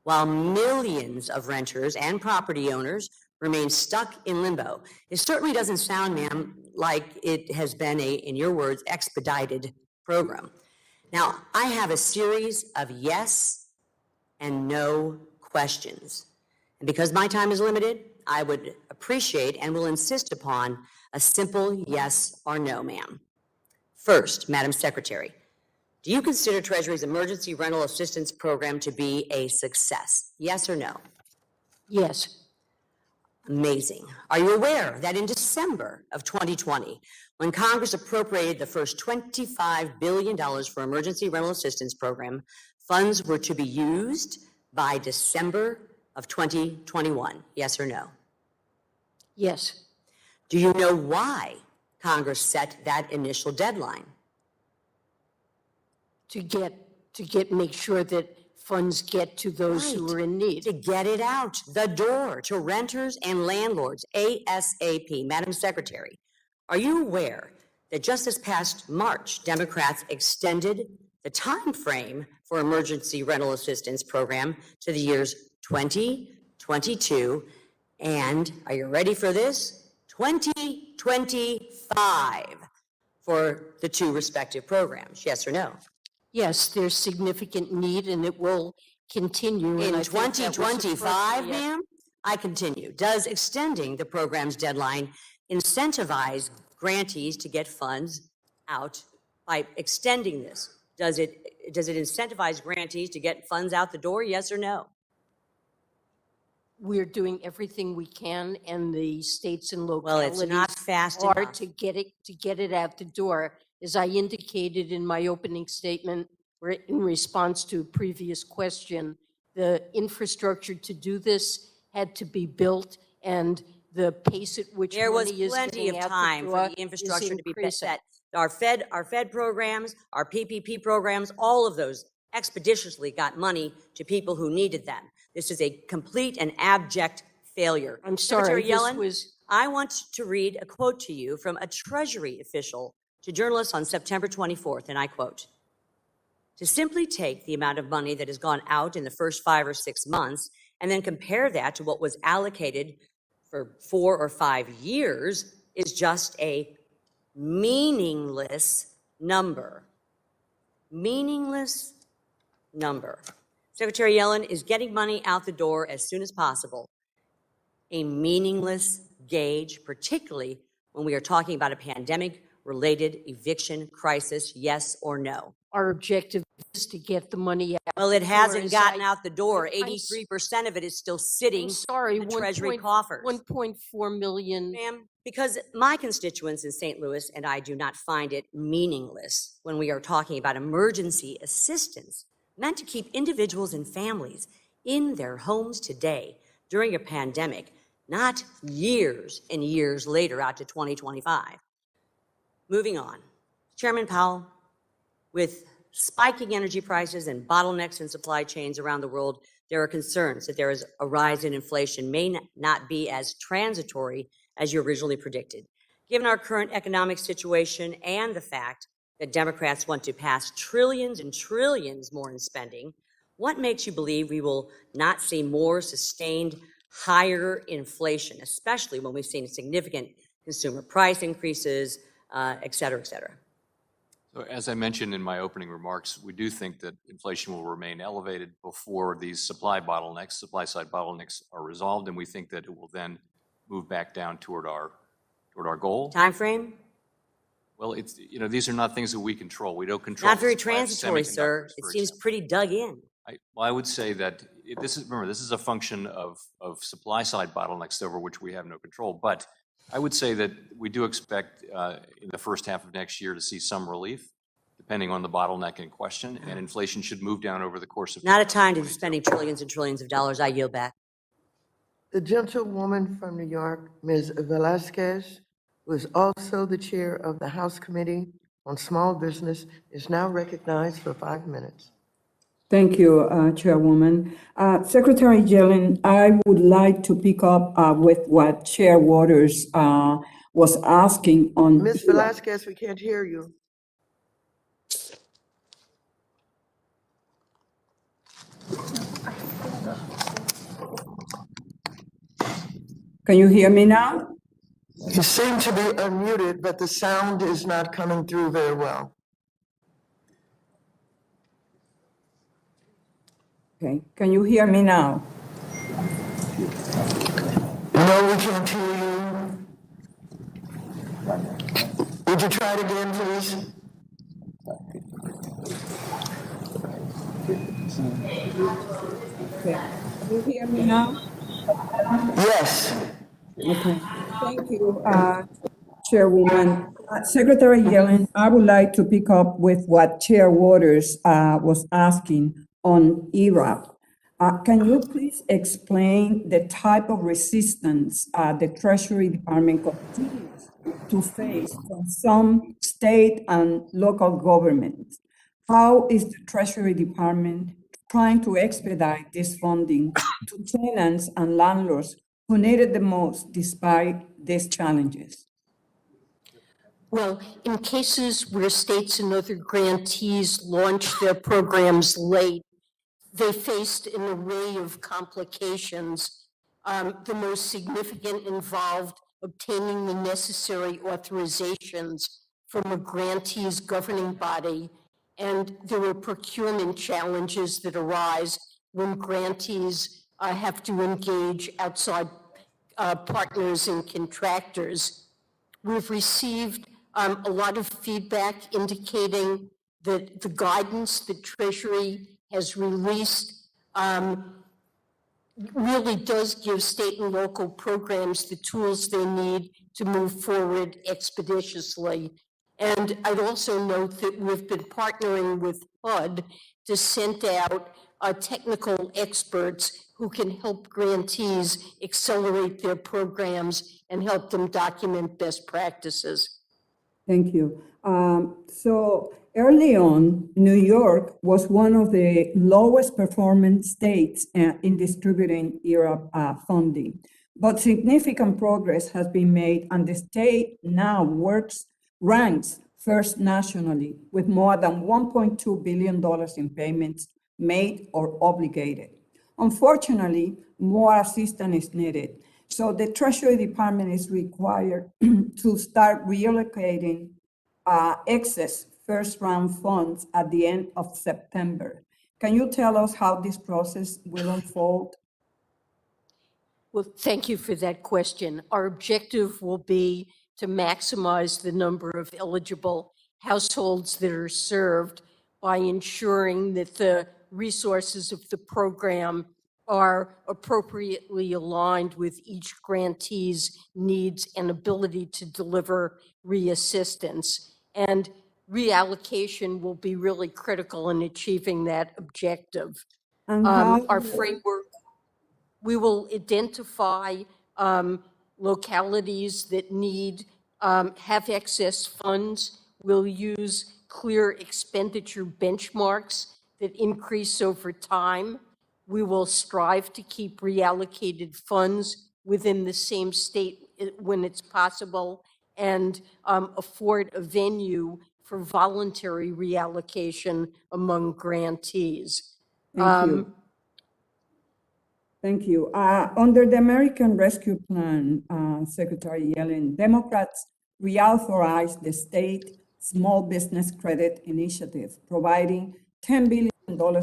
while millions of renters and property owners remain stuck in limbo. It certainly doesn't sound, ma'am, like it has been a, in your words, expedited program. Now, I have a series of yes and no questions. And because my time is limited, I would appreciate and will insist upon a simple yes or no, ma'am. First, Madam Secretary, do you consider Treasury's Emergency Rental Assistance Program to be a success? Yes or no? Yes. Amazing. Are you aware that in December of 2020, when Congress appropriated the first $25 billion for Emergency Rental Assistance Program, funds were to be used by December of 2021? Yes or no? Yes. Do you know why Congress set that initial deadline? Make sure that funds get to those who are in need. To get it out the door to renters and landlords ASAP. Madam Secretary, are you aware that just this past March, Democrats extended the time frame for Emergency Rental Assistance Program to the years 2022 and, are you ready for this, 2025 for the two respective programs? Yes or no? Yes, there's significant need and it will continue. In and I think that was 2025, appropriate. ma'am? I continue. Does extending the program's deadline incentivize grantees to get funds out by extending this? Does it incentivize grantees to get funds out the door? Yes or no? We're doing everything we can and the states and Well, localities it's not fast are enough. to get it out the door. As I indicated in my opening statement, or in response to a previous question, the infrastructure to do this had to be built, and the pace at which There was money is plenty getting of out time the for door the is infrastructure to be increasing. set. Our Fed programs, our PPP programs, all of those expeditiously got money to people who needed them. This is a complete and abject failure. I'm sorry, Secretary this Yellen, was, I want to read a quote to you from a Treasury official to journalists on September 24th, and I quote, "To simply take the amount of money that has gone out in the first 5 or 6 months and then compare that to what was allocated for 4 or 5 years is just a meaningless number." Meaningless number. Secretary Yellen, is getting money out the door as soon as possible a meaningless gauge, particularly when we are talking about a pandemic-related eviction crisis, yes or no? our objective is to get the money out. Well, it hasn't as gotten I- out the door. I- 83% of it is still sitting I'm sorry, in the Treasury coffers. 1.4 million. Ma'am, because my constituents in St. Louis and I do not find it meaningless when we are talking about emergency assistance meant to keep individuals and families in their homes today during a pandemic, not years and years later out to 2025. Moving on. Chairman Powell, with spiking energy prices and bottlenecks in supply chains around the world, there are concerns that there is a rise in inflation may not be as transitory as you originally predicted. Given our current economic situation and the fact that Democrats want to pass trillions and trillions more in spending, what makes you believe we will not see more sustained higher inflation, especially when we've seen significant consumer price increases, et cetera, et cetera? So as I mentioned in my opening remarks, we do think that inflation will remain elevated before these supply side bottlenecks are resolved, and we think that it will then move back down toward our goal. Time frame? Well, it's, these are not things that we control. We don't control. Not very the supply of transitory, sir. semiconductors, It for seems example. pretty dug in. I would say that this is a function of supply side bottlenecks over which we have no control. But I would say that we do expect in the first half of next year to see some relief, depending on the bottleneck in question, and inflation should move down over the course of. Not a time to be spending trillions and trillions of dollars. I yield back. The gentlewoman from New York, Ms. Velasquez, who is also the chair of the House Committee on Small Business, is now recognized for 5 minutes. Thank you, Chairwoman. Secretary Yellen, I would like to pick up with what Chair Waters was asking on. Ms. Velasquez, we can't hear you. Can you hear me now? You seem to be unmuted, but the sound is not coming through very well. Okay, can you hear me now? No, we can't hear you. Would you try it again, please? Okay, can you hear me now? Yes. Okay, thank you, Chairwoman. Secretary Yellen, I would like to pick up with what Chair Waters was asking on Iraq. Can you please explain the type of resistance the Treasury Department continues to face from some state and local governments? How is the Treasury Department trying to expedite this funding to tenants and landlords who need it the most despite these challenges? Well, in cases where states and other grantees launch their programs late, they faced an array of complications. The most significant involved obtaining the necessary authorizations from a grantee's governing body, and there were procurement challenges that arise when grantees have to engage outside partners and contractors. We've received a lot of feedback indicating that the guidance that Treasury has released really does give state and local programs the tools they need to move forward expeditiously. And I'd also note that we've been partnering with HUD to send out technical experts who can help grantees accelerate their programs and help them document best practices. Thank you. So early on, New York was one of the lowest performing states in distributing ERA funding. But significant progress has been made, and the state now ranks first nationally with more than $1.2 billion in payments made or obligated. Unfortunately, more assistance is needed. So the Treasury Department is required to start reallocating excess first round funds at the end of September. Can you tell us how this process will unfold? Well, thank you for that question. Our objective will be to maximize the number of eligible households that are served by ensuring that the resources of the program are appropriately aligned with each grantee's needs and ability to deliver reassistance. And reallocation will be really critical in achieving that objective. And how Our framework, we will identify localities that have excess funds. We'll use clear expenditure benchmarks that increase over time. We will strive to keep reallocated funds within the same state when it's possible, and afford a venue for voluntary reallocation among grantees. Thank you. Thank you. Under the American Rescue Plan, Secretary Yellen, Democrats reauthorized the state Small Business Credit Initiative, providing $10 billion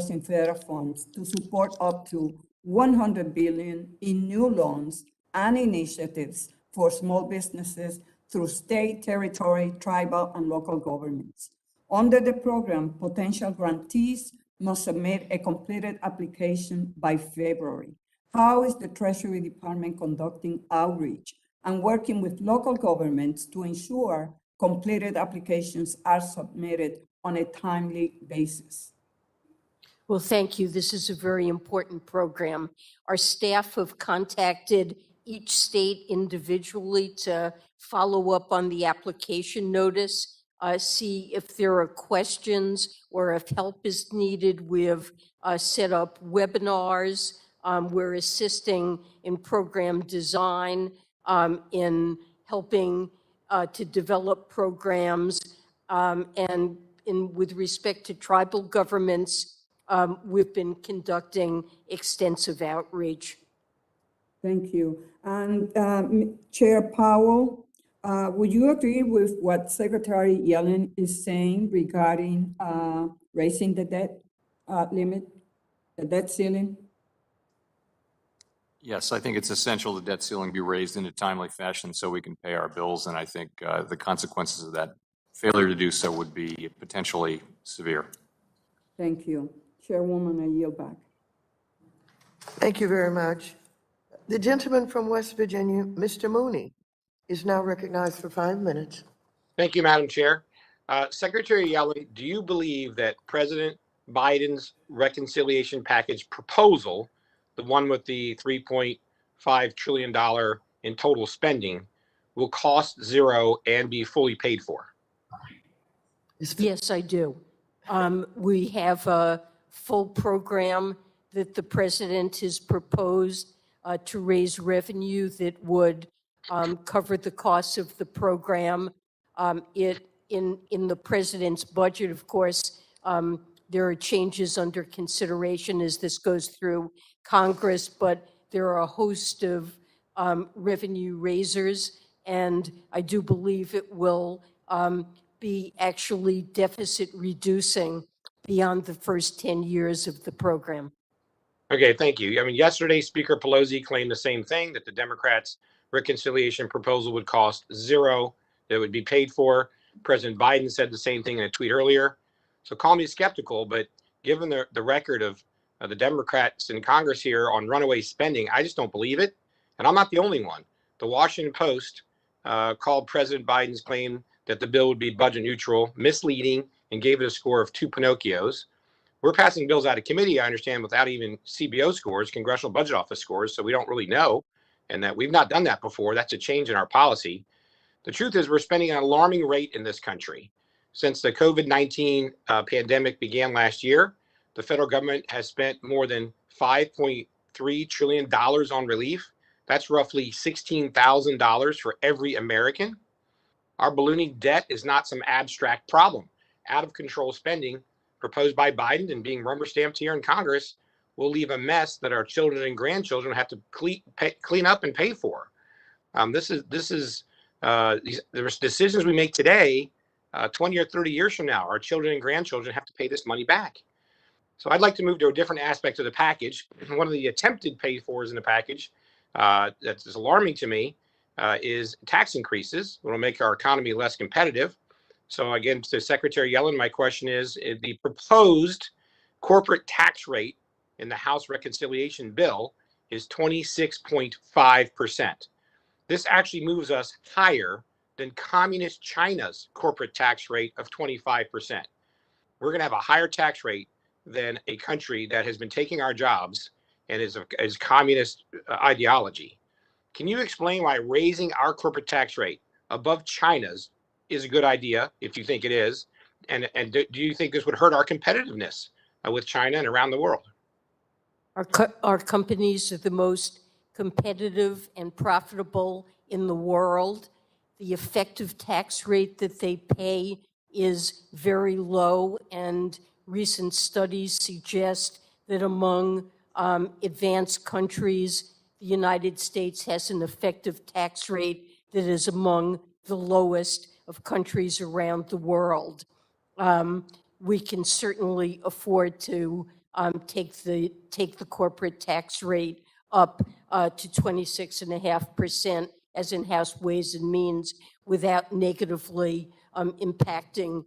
in federal funds to support up to $100 billion in new loans and initiatives for small businesses through state, territory, tribal, and local governments. Under the program, potential grantees must submit a completed application by February. How is the Treasury Department conducting outreach and working with local governments to ensure completed applications are submitted on a timely basis? Well, thank you. This is a very important program. Our staff have contacted each state individually to follow up on the application notice, see if there are questions or if help is needed. We have set up webinars. We're assisting in program design, in helping to develop programs, and with respect to tribal governments, we've been conducting extensive outreach. Thank you. And Chair Powell, would you agree with what Secretary Yellen is saying regarding raising the debt limit, the debt ceiling? Yes, I think it's essential the debt ceiling be raised in a timely fashion so we can pay our bills, and I think the consequences of that failure to do so would be potentially severe. Thank you. Chairwoman, I yield back. Thank you very much. The gentleman from West Virginia, Mr. Mooney, is now recognized for 5 minutes. Thank you, Madam Chair. Secretary Yellen, do you believe that President Biden's reconciliation package proposal, the one with the $3.5 trillion in total spending, will cost zero and be fully paid for? Yes, I do. We have a full program that the president has proposed to raise revenue that would cover the costs of the program. In the president's budget, of course, there are changes under consideration as this goes through Congress, but there are a host of revenue raisers, and I do believe it will be actually deficit reducing beyond the first 10 years of the program. Okay, thank you. I mean, yesterday, Speaker Pelosi claimed the same thing, that the Democrats' reconciliation proposal would cost zero, that it would be paid for. President Biden said the same thing in a tweet earlier. So call me skeptical, but given the record of the Democrats in Congress here on runaway spending, I just don't believe it. And I'm not the only one. The Washington Post called President Biden's claim that the bill would be budget neutral misleading and gave it a score of 2 Pinocchios. We're passing bills out of committee, I understand, without even CBO scores, Congressional Budget Office scores, so we don't really know, and that we've not done that before. That's a change in our policy. The truth is we're spending an alarming rate in this country. Since the COVID-19 pandemic began last year, the federal government has spent more than $5.3 trillion on relief. That's roughly $16,000 for every American. Our ballooning debt is not some abstract problem. Out of control spending proposed by Biden and being rubber stamped here in Congress will leave a mess that our children and grandchildren have to clean up and pay for. There's decisions we make today, 20 or 30 years from now, our children and grandchildren have to pay this money back. So I'd like to move to a different aspect of the package. One of the attempted pay fors in the package that's alarming to me is tax increases. It will make our economy less competitive. So again, to Secretary Yellen, my question is, the proposed corporate tax rate in the House reconciliation bill is 26.5%. This actually moves us higher than communist China's corporate tax rate of 25%. We're going to have a higher tax rate than a country that has been taking our jobs and is communist ideology. Can you explain why raising our corporate tax rate above China's is a good idea, if you think it is? And do you think this would hurt our competitiveness with China and around the world? Our companies are the most competitive and profitable in the world. The effective tax rate that they pay is very low, and recent studies suggest that among advanced countries, the United States has an effective tax rate that is among the lowest of countries around the world. We can certainly afford to take the corporate tax rate up to 26.5% as in House Ways and Means without negatively impacting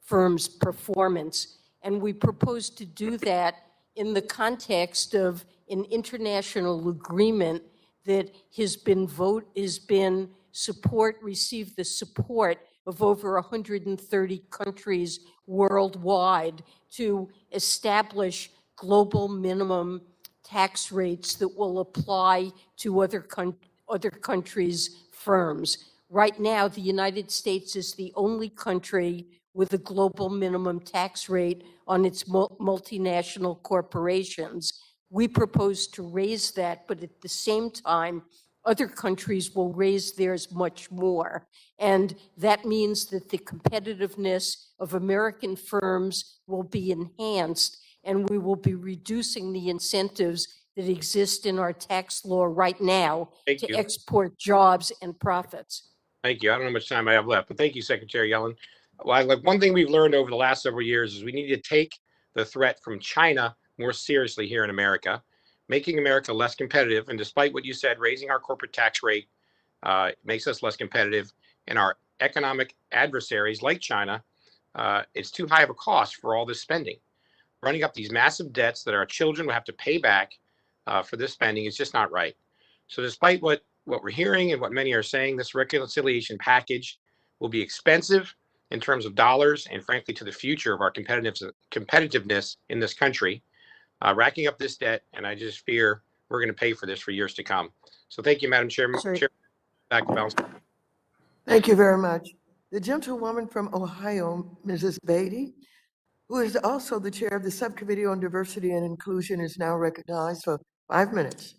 firms' performance. And we propose to do that in the context of an international agreement that received the support of over 130 countries worldwide to establish global minimum tax rates that will apply to other countries' firms. Right now, the United States is the only country with a global minimum tax rate on its multinational corporations. We propose to raise that, but at the same time, other countries will raise theirs much more. And that means that the competitiveness of American firms will be enhanced, and we will be reducing the incentives that exist in our tax law right now Thank to you. export jobs and profits. Thank you. I don't know how much time I have left, but thank you, Secretary Yellen. Well, like one thing we've learned over the last several years is we need to take the threat from China more seriously here in America, making America less competitive. And despite what you said, raising our corporate tax rate makes us less competitive. And our economic adversaries like China, it's too high of a cost for all this spending. Running up these massive debts that our children will have to pay back for this spending is just not right. So despite what we're hearing and what many are saying, this reconciliation package will be expensive in terms of dollars and frankly to the future of our competitiveness in this country, racking up this debt. And I just fear we're going to pay for this for years to come. So thank you, Madam Chairman. Sir. Back to balance. Thank you very much. The gentlewoman from Ohio, Mrs. Beatty, who is also the chair of the Subcommittee on Diversity and Inclusion, is now recognized for 5 minutes.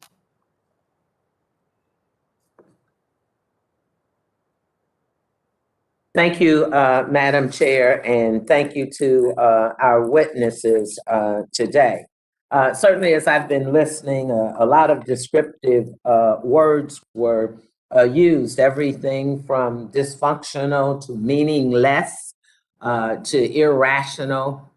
Thank you, Madam Chair, and thank you to our witnesses today. Certainly, as I've been listening, a lot of descriptive words were used, everything from dysfunctional to meaningless to irrational.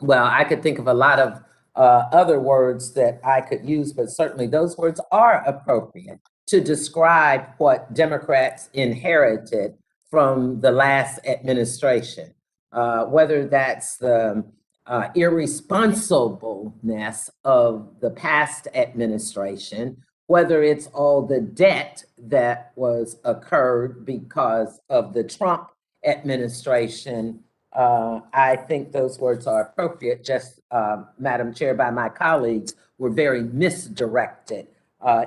Well, I could think of a lot of other words that I could use, but certainly those words are appropriate to describe what Democrats inherited from the last administration, whether that's the irresponsibleness of the past administration, whether it's all the debt that was occurred because of the Trump administration. I think those words are appropriate, just Madam Chair, by my colleagues, were very misdirected.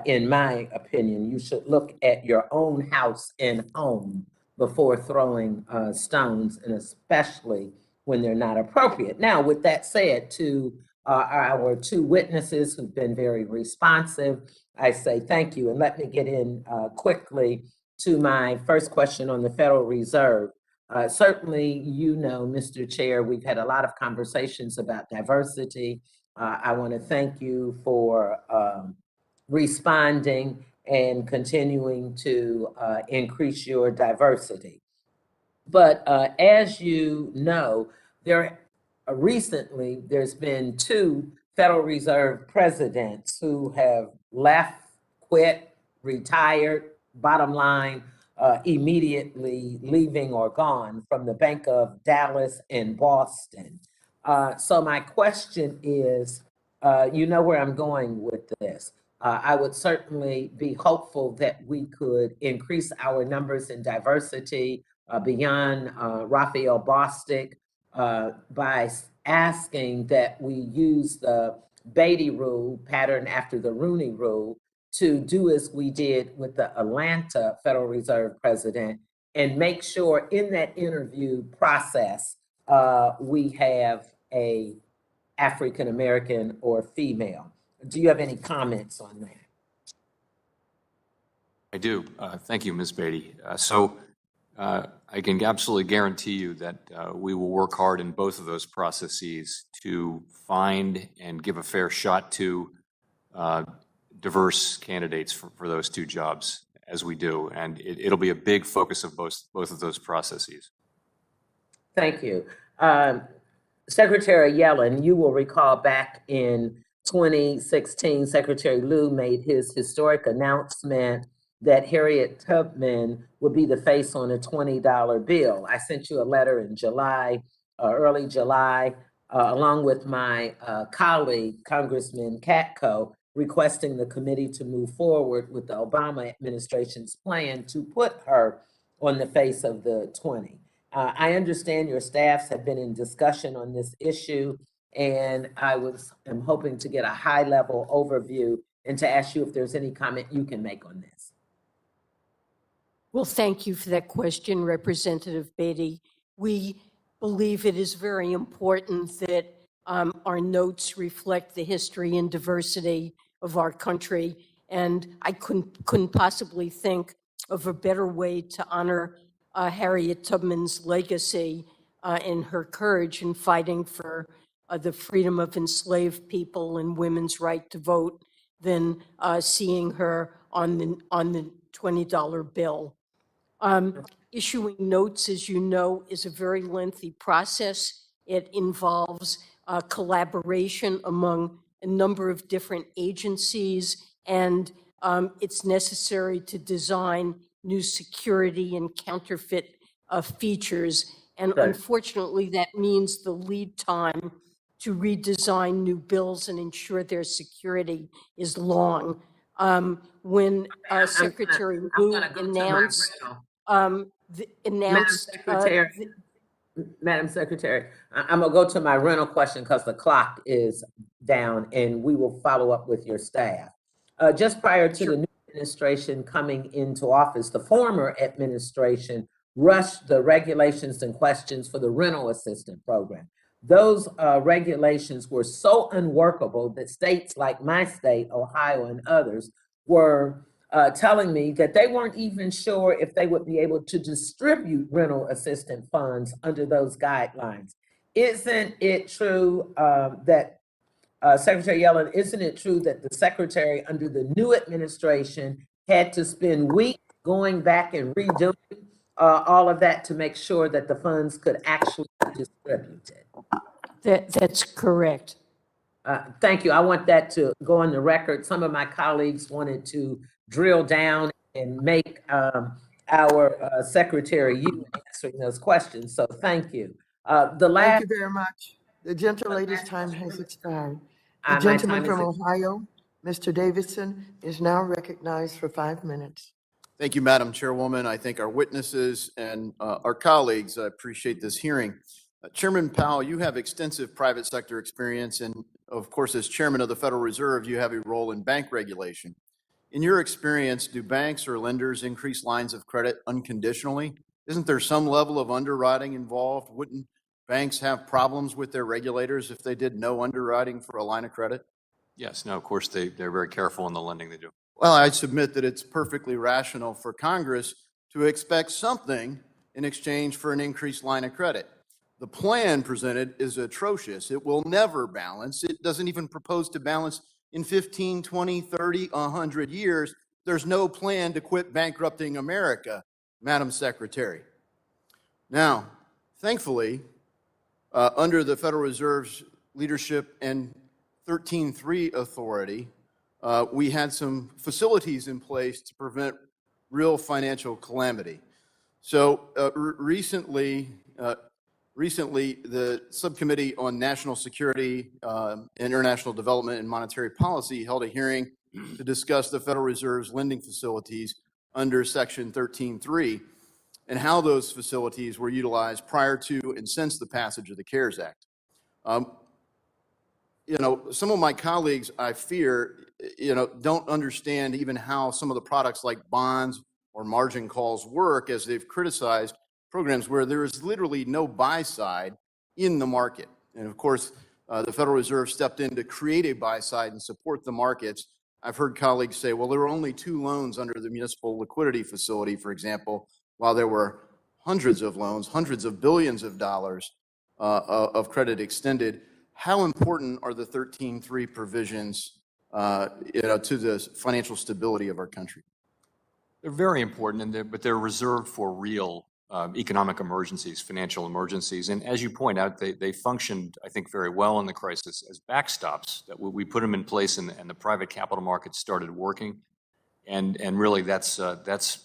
In my opinion, you should look at your own house and home before throwing stones, and especially when they're not appropriate. Now, with that said, to our two witnesses who've been very responsive, I say thank you. And let me get in quickly to my first question on the Federal Reserve. Certainly, you know, Mr. Chair, we've had a lot of conversations about diversity. I want to thank you for responding and continuing to increase your diversity. But as you know, recently there's been two Federal Reserve presidents who have left, quit, retired, bottom line, immediately leaving or gone from the Bank of Dallas and Boston. So my question is, you know where I'm going with this. I would certainly be hopeful that we could increase our numbers in diversity beyond Raphael Bostic by asking that we use the Beatty rule, pattern after the Rooney rule, to do as we did with the Atlanta Federal Reserve president and make sure in that interview process we have a African American or female. Do you have any comments on that? I do. Thank you, Ms. Beatty. I can absolutely guarantee you that we will work hard in both of those processes to find and give a fair shot to diverse candidates for those two jobs as we do. And it'll be a big focus of both of those processes. Thank you. Secretary Yellen, you will recall back in 2016, Secretary Lew made his historic announcement that Harriet Tubman would be the face on a $20 bill. I sent you a letter in July, early July, along with my colleague, Congressman Katko, requesting the committee to move forward with the Obama administration's plan to put her on the face of the 20. I understand your staffs have been in discussion on this issue, and am hoping to get a high-level overview and to ask you if there's any comment you can make on this. Well, thank you for that question, Representative Beatty. We believe it is very important that our notes reflect the history and diversity of our country, and I couldn't possibly think of a better way to honor Harriet Tubman's legacy and her courage in fighting for the freedom of enslaved people and women's right to vote than seeing her on the $20 bill. Issuing notes, as you know, is a very lengthy process. It involves collaboration among a number of different agencies, and it's necessary to design new security and counterfeit features. And Right. unfortunately, that means the lead time to redesign new bills and ensure their security is long. When Secretary Wu I'm gonna go to my announced rental. Madam announced Secretary, Madam Secretary, I'm gonna go to my rental question because the clock is down and we will follow up with your staff. Just prior to the new administration coming into office, the former administration rushed the regulations and questions for the rental assistance program. Those regulations were so unworkable that states like my state, Ohio, and others were telling me that they weren't even sure if they would be able to distribute rental assistance funds under those guidelines. Isn't it true that, Secretary Yellen, isn't it true that the secretary under the new administration had to spend weeks going back and redoing all of that to make sure that the funds could actually be distributed? That's correct. Thank you. I want that to go on the record. Some of my colleagues wanted to drill down and make our Secretary you answering those questions. So thank you. The last. Thank you very much. The gentlelady's time has expired. The My gentleman time from is- Ohio, Mr. Davidson, is now recognized for 5 minutes. Thank you, Madam Chairwoman. I thank our witnesses and our colleagues. I appreciate this hearing. Chairman Powell, you have extensive private sector experience, and of course, as chairman of the Federal Reserve, you have a role in bank regulation. In your experience, do banks or lenders increase lines of credit unconditionally? Isn't there some level of underwriting involved? Wouldn't banks have problems with their regulators if they did no underwriting for a line of credit? Yes, no, of course, they're very careful in the lending they do. Well, I submit that it's perfectly rational for Congress to expect something in exchange for an increased line of credit. The plan presented is atrocious. It will never balance. It doesn't even propose to balance in 15, 20, 30, 100 years. There's no plan to quit bankrupting America, Madam Secretary. Now, thankfully, under the Federal Reserve's leadership and 13.3 authority, we had some facilities in place to prevent real financial calamity. So recently, the Subcommittee on National Security, International Development, and Monetary Policy held a hearing to discuss the Federal Reserve's lending facilities under Section 13.3 and how those facilities were utilized prior to and since the passage of the CARES Act. Some of my colleagues, I fear, don't understand even how some of the products like bonds or margin calls work, as they've criticized programs where there is literally no buy side in the market. And of course, the Federal Reserve stepped in to create a buy side and support the markets. I've heard colleagues say, well, there were only 2 loans under the municipal liquidity facility, for example, while there were hundreds of loans, hundreds of billions of dollars of credit extended. How important are the 13.3 provisions, to the financial stability of our country? They're very important, but they're reserved for real economic emergencies, financial emergencies. And as you point out, they functioned, I think, very well in the crisis as backstops. That we put them in place, and the private capital markets started working. And really, that's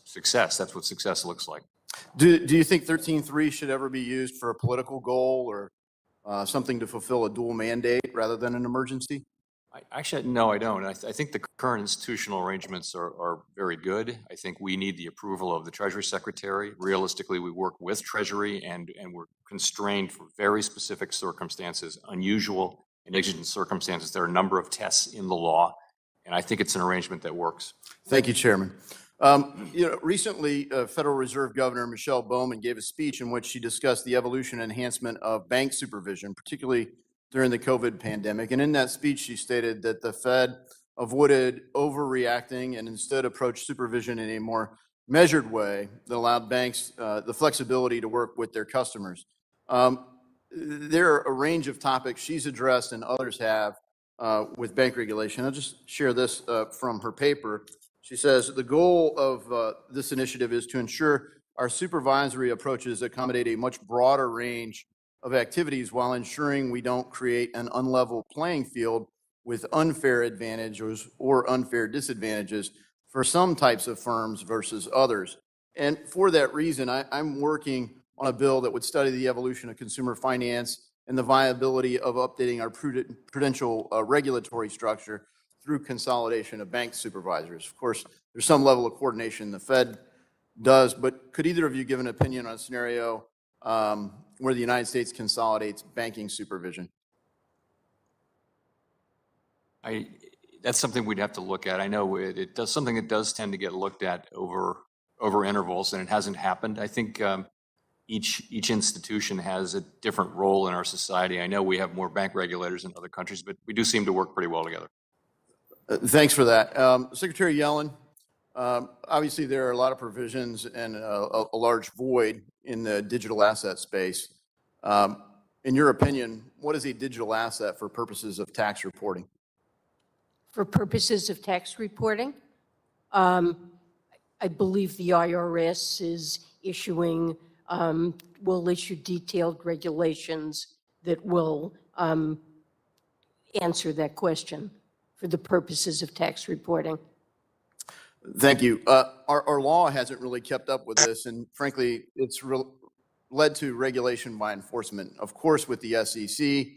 success. That's what success looks like. Do you think 13.3 should ever be used for a political goal or something to fulfill a dual mandate rather than an emergency? Actually, no, I don't. I think the current institutional arrangements are very good. I think we need the approval of the Treasury Secretary. Realistically, we work with Treasury, and we're constrained for very specific circumstances, unusual and exigent circumstances. There are a number of tests in the law, and I think it's an arrangement that works. Thank you, Chairman. Recently, Federal Reserve Governor Michelle Bowman gave a speech in which she discussed the evolution and enhancement of bank supervision, particularly during the COVID pandemic. And in that speech, she stated that the Fed avoided overreacting and instead approached supervision in a more measured way that allowed banks the flexibility to work with their customers. There are a range of topics she's addressed and others have with bank regulation. I'll just share this from her paper. She says, the goal of this initiative is to ensure our supervisory approaches accommodate a much broader range of activities while ensuring we don't create an unlevel playing field with unfair advantages or unfair disadvantages for some types of firms versus others. And for that reason, I'm working on a bill that would study the evolution of consumer finance and the viability of updating our prudential regulatory structure through consolidation of bank supervisors. Of course, there's some level of coordination the Fed does, but could either of you give an opinion on a scenario where the United States consolidates banking supervision? That's something we'd have to look at. I know it does something that does tend to get looked at over intervals, and it hasn't happened. I think each institution has a different role in our society. I know we have more bank regulators in other countries, but we do seem to work pretty well together. Thanks for that. Secretary Yellen, obviously there are a lot of provisions and a large void in the digital asset space. In your opinion, what is a digital asset for purposes of tax reporting? For purposes of tax reporting, I believe the IRS is will issue detailed regulations that will answer that question for the purposes of tax reporting. Thank you. Our law hasn't really kept up with this, and frankly, it's led to regulation by enforcement, of course, with the SEC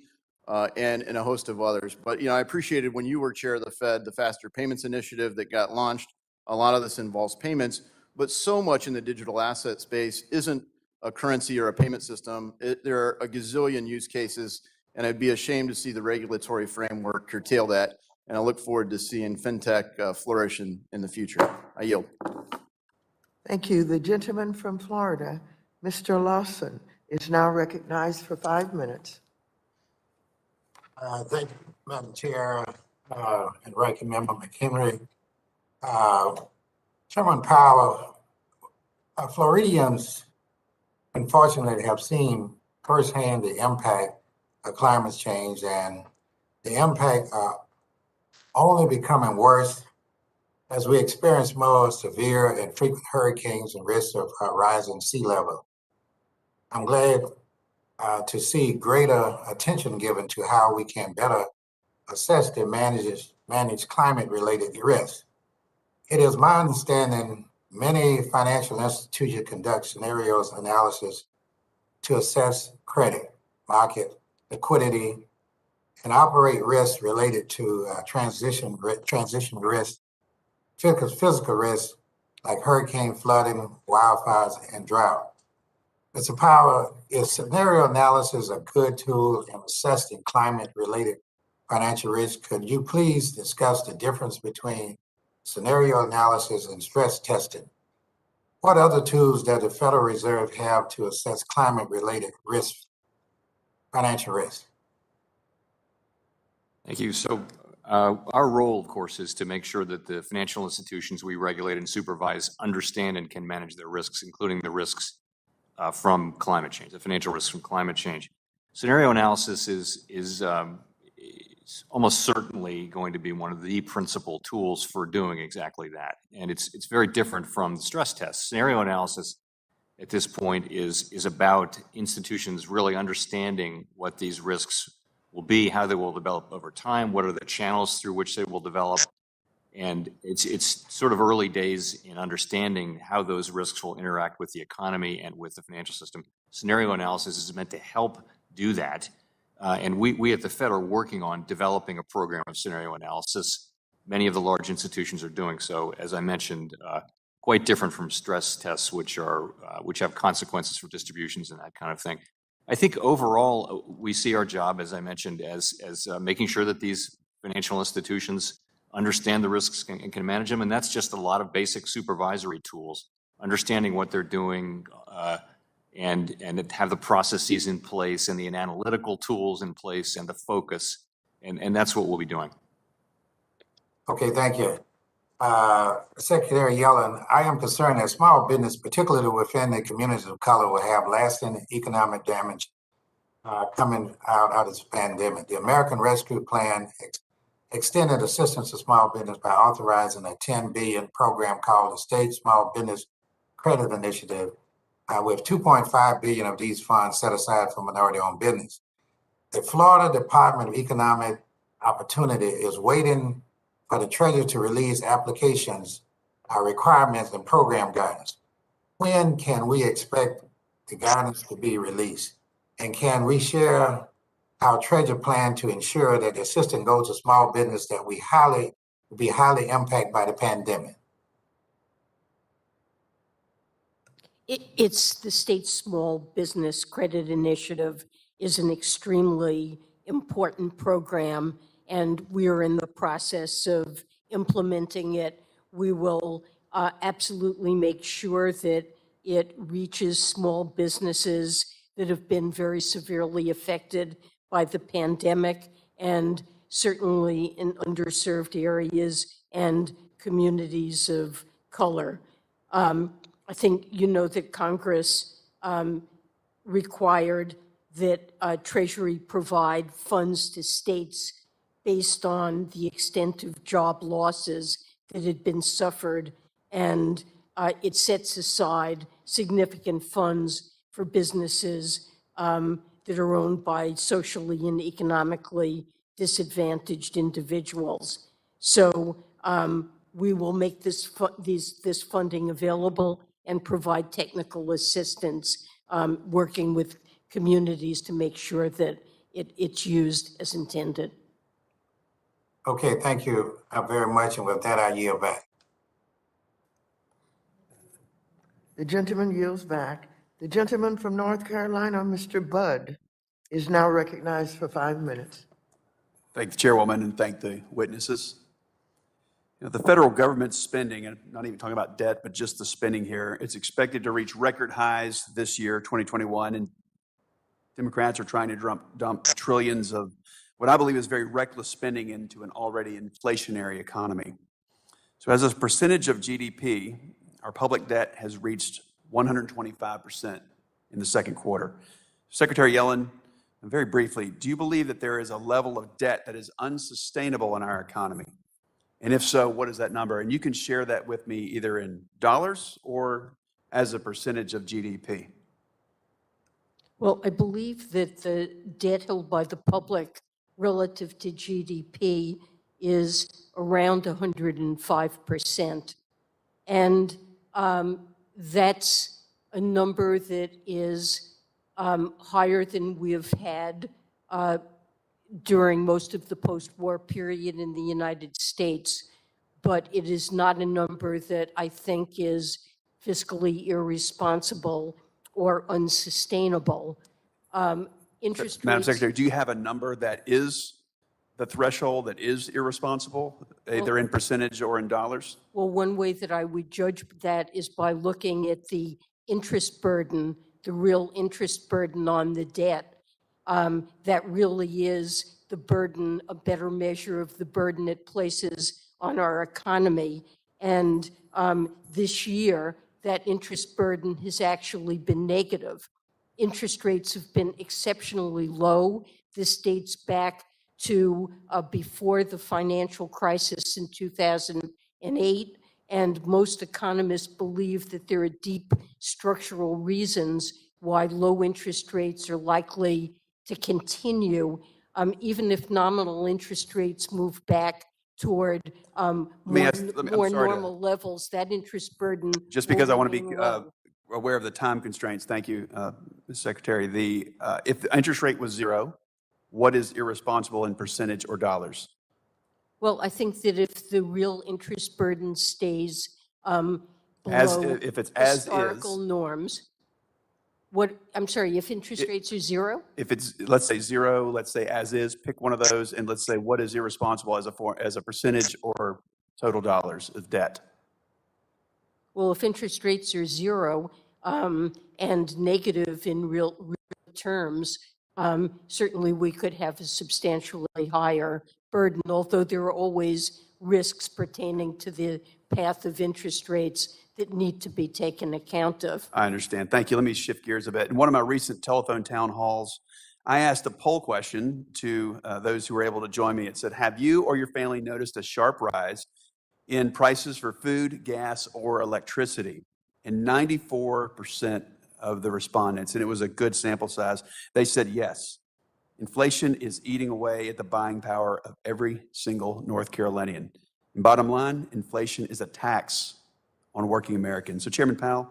and a host of others. But, I appreciated when you were chair of the Fed, the Faster Payments Initiative that got launched. A lot of this involves payments, but so much in the digital asset space isn't a currency or a payment system. There are a gazillion use cases, and I'd be ashamed to see the regulatory framework curtail that. And I look forward to seeing fintech flourish in the future. I yield. Thank you. The gentleman from Florida, Mr. Lawson, is now recognized for 5 minutes. Thank you, Madam Chair, and Ranking Member McHenry. Chairman Powell, Floridians unfortunately have seen firsthand the impact of climate change, and the impact only becoming worse as we experience more severe and frequent hurricanes and risks of rising sea level. I'm glad to see greater attention given to how we can better assess and manage climate-related risks. It is my understanding many financial institutions conduct scenarios analysis to assess credit, market liquidity, and operate risks related to transition risk, physical risks like hurricane flooding, wildfires, and drought. Mr. Powell, is scenario analysis a good tool in assessing climate-related financial risk? Could you please discuss the difference between scenario analysis and stress testing? What other tools does the Federal Reserve have to assess climate-related risk, financial risk? Thank you. So our role, of course, is to make sure that the financial institutions we regulate and supervise understand and can manage their risks, including the risks from climate change, the financial risks from climate change. Scenario analysis is almost certainly going to be one of the principal tools for doing exactly that. And it's very different from the stress test. Scenario analysis at this point is about institutions really understanding what these risks will be, how they will develop over time, what are the channels through which they will develop. And it's sort of early days in understanding how those risks will interact with the economy and with the financial system. Scenario analysis is meant to help do that. And we at the Fed are working on developing a program of scenario analysis. Many of the large institutions are doing so, as I mentioned, quite different from stress tests, which have consequences for distributions and that kind of thing. I think overall, we see our job, as I mentioned, as making sure that these financial institutions understand the risks and can manage them. And that's just a lot of basic supervisory tools, understanding what they're doing, and have the processes in place and the analytical tools in place and the focus. And that's what we'll be doing. Okay, thank you. Secretary Yellen, I am concerned that small business, particularly within the communities of color, will have lasting economic damage coming out of this pandemic. The American Rescue Plan extended assistance to small business by authorizing a $10 billion program called the State Small Business Credit Initiative, with $2.5 billion of these funds set aside for minority-owned business. The Florida Department of Economic Opportunity is waiting for the Treasury to release applications, requirements, and program guidance. When can we expect the guidance to be released? And can we share our Treasury plan to ensure that the assistance goes to small business that will be highly impacted by the pandemic? It's the state small business credit initiative is an extremely important program, and we are in the process of implementing it. We will absolutely make sure that it reaches small businesses that have been very severely affected by the pandemic, and certainly in underserved areas and communities of color. I think you know that Congress required that Treasury provide funds to states based on the extent of job losses that had been suffered, and it sets aside significant funds for businesses that are owned by socially and economically disadvantaged individuals. So we will make this funding available and provide technical assistance, working with communities to make sure that it's used as intended. Okay, thank you very much. And with that, I yield back. The gentleman yields back. The gentleman from North Carolina, Mr. Budd, is now recognized for 5 minutes. Thank the chairwoman and thank the witnesses. You know, the federal government's spending, and not even talking about debt, but just the spending here, it's expected to reach record highs this year, 2021, and Democrats are trying to dump trillions of what I believe is very reckless spending into an already inflationary economy. So as a percentage of GDP, our public debt has reached 125% in the second quarter. Secretary Yellen, very briefly, do you believe that there is a level of debt that is unsustainable in our economy? And if so, what is that number? And you can share that with me either in dollars or as a percentage of GDP. Well, I believe that the debt held by the public relative to GDP is around 105%. And that's a number that is higher than we have had during most of the post-war period in the United States, but it is not a number that I think is fiscally irresponsible or unsustainable. Interest Madam rates, Secretary, do you have a number that is the threshold that is irresponsible, either in percentage or in dollars? well, one way that I would judge that is by looking at the interest burden, the real interest burden on the debt. That really is the burden, a better measure of the burden it places on our economy. And this year, that interest burden has actually been negative. Interest rates have been exceptionally low. This dates back to before the financial crisis in 2008. And most economists believe that there are deep structural reasons why low interest rates are likely to continue, even if nominal interest rates move back toward more normal levels. That interest burden. Just because I want to remain be low. aware of the time constraints, thank you, Ms. Secretary. If the interest rate was zero, what is irresponsible in percentage or dollars? Well, I think that if the real interest burden stays below If it's as historical is, norms, I'm sorry, if interest rates are zero? if it's, let's say zero, let's say as is, pick one of those, and let's say what is irresponsible as a percentage or total dollars of debt? Well, if interest rates are zero and negative in real terms, certainly we could have a substantially higher burden, although there are always risks pertaining to the path of interest rates that need to be taken account of. I understand. Thank you. Let me shift gears a bit. In one of my recent telephone town halls, I asked a poll question to those who were able to join me. It said, have you or your family noticed a sharp rise in prices for food, gas, or electricity? And 94% of the respondents, and it was a good sample size, they said yes. Inflation is eating away at the buying power of every single North Carolinian. And bottom line, inflation is a tax on working Americans. So Chairman Powell,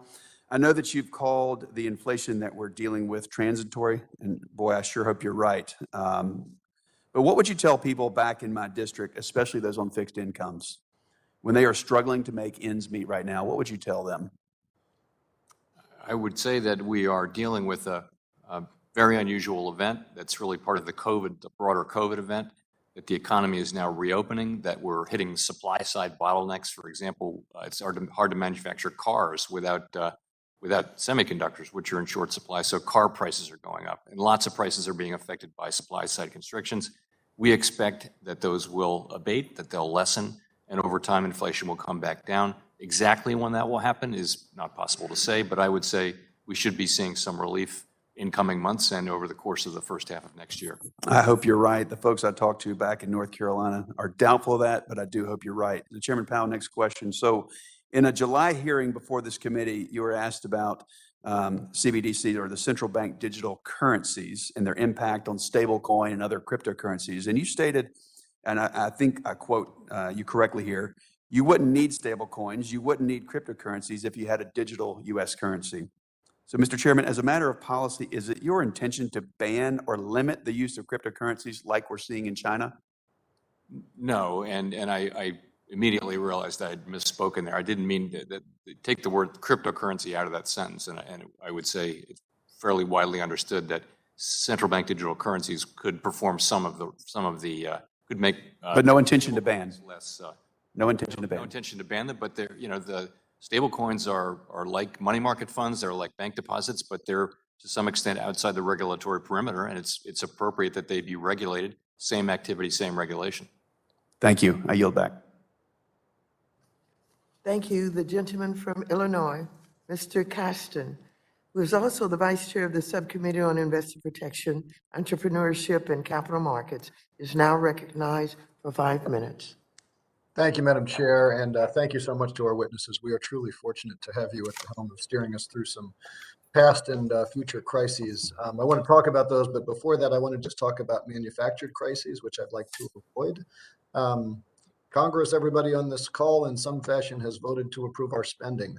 I know that you've called the inflation that we're dealing with transitory, and boy, I sure hope you're right. But what would you tell people back in my district, especially those on fixed incomes, when they are struggling to make ends meet right now? What would you tell them? I would say that we are dealing with a very unusual event that's really part of the broader COVID event, that the economy is now reopening, that we're hitting supply side bottlenecks. For example, it's hard to manufacture cars without semiconductors, which are in short supply. So car prices are going up, and lots of prices are being affected by supply side constrictions. We expect that those will abate, that they'll lessen, and over time inflation will come back down. Exactly when that will happen is not possible to say, but I would say we should be seeing some relief in coming months and over the course of the first half of next year. I hope you're right. The folks I talked to back in North Carolina are doubtful of that, but I do hope you're right. Chairman Powell, next question. So in a July hearing before this committee, you were asked about CBDC, or the central bank digital currencies, and their impact on stablecoin and other cryptocurrencies. And you stated, and I think I quote you correctly here, you wouldn't need stablecoins, you wouldn't need cryptocurrencies if you had a digital U.S. currency. So, Mr. Chairman, as a matter of policy, is it your intention to ban or limit the use of cryptocurrencies like we're seeing in China? No, and I immediately realized I had misspoken there. I didn't mean that take the word cryptocurrency out of that sentence, and I would say it's fairly widely understood that central bank digital currencies could perform could make. But no intention to ban. Less. No intention to ban. No intention to ban them, but they're, the stable coins are like money market funds, they're like bank deposits, but they're to some extent outside the regulatory perimeter, and it's appropriate that they be regulated. Same activity, same regulation. Thank you. I yield back. Thank you. The gentleman from Illinois, Mr. Caston, who is also the Vice Chair of the Subcommittee on Investor Protection, Entrepreneurship, and Capital Markets, is now recognized for 5 minutes. Thank you, Madam Chair, and thank you so much to our witnesses. We are truly fortunate to have you at the helm of steering us through some past and future crises. I want to talk about those, but before that, I want to just talk about manufactured crises, which I'd like to avoid. Congress, everybody on this call in some fashion has voted to approve our spending.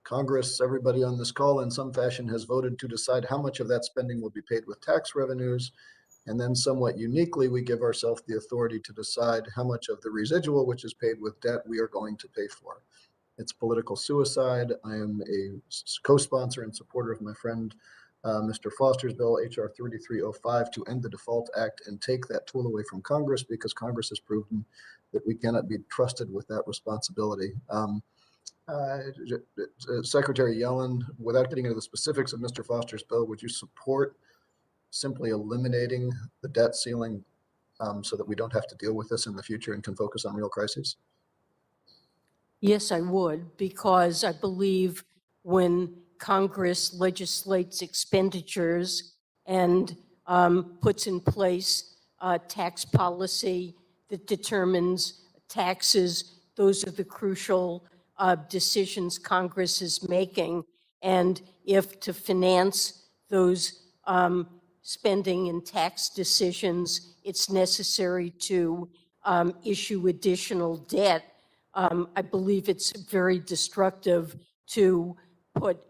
Congress, everybody on this call in some fashion has voted to decide how much of that spending will be paid with tax revenues. And then somewhat uniquely, we give ourselves the authority to decide how much of the residual, which is paid with debt, we are going to pay for. It's political suicide. I am a co-sponsor and supporter of my friend, Mr. Foster's bill, HR 3305, to end the Default Act and take that tool away from Congress, because Congress has proven that we cannot be trusted with that responsibility. Secretary Yellen, without getting into the specifics of Mr. Foster's bill, would you support simply eliminating the debt ceiling so that we don't have to deal with this in the future and can focus on real crises? Yes, I would, because I believe when Congress legislates expenditures and puts in place tax policy that determines taxes, those are the crucial decisions Congress is making. And if to finance those spending and tax decisions, it's necessary to issue additional debt, I believe it's very destructive to put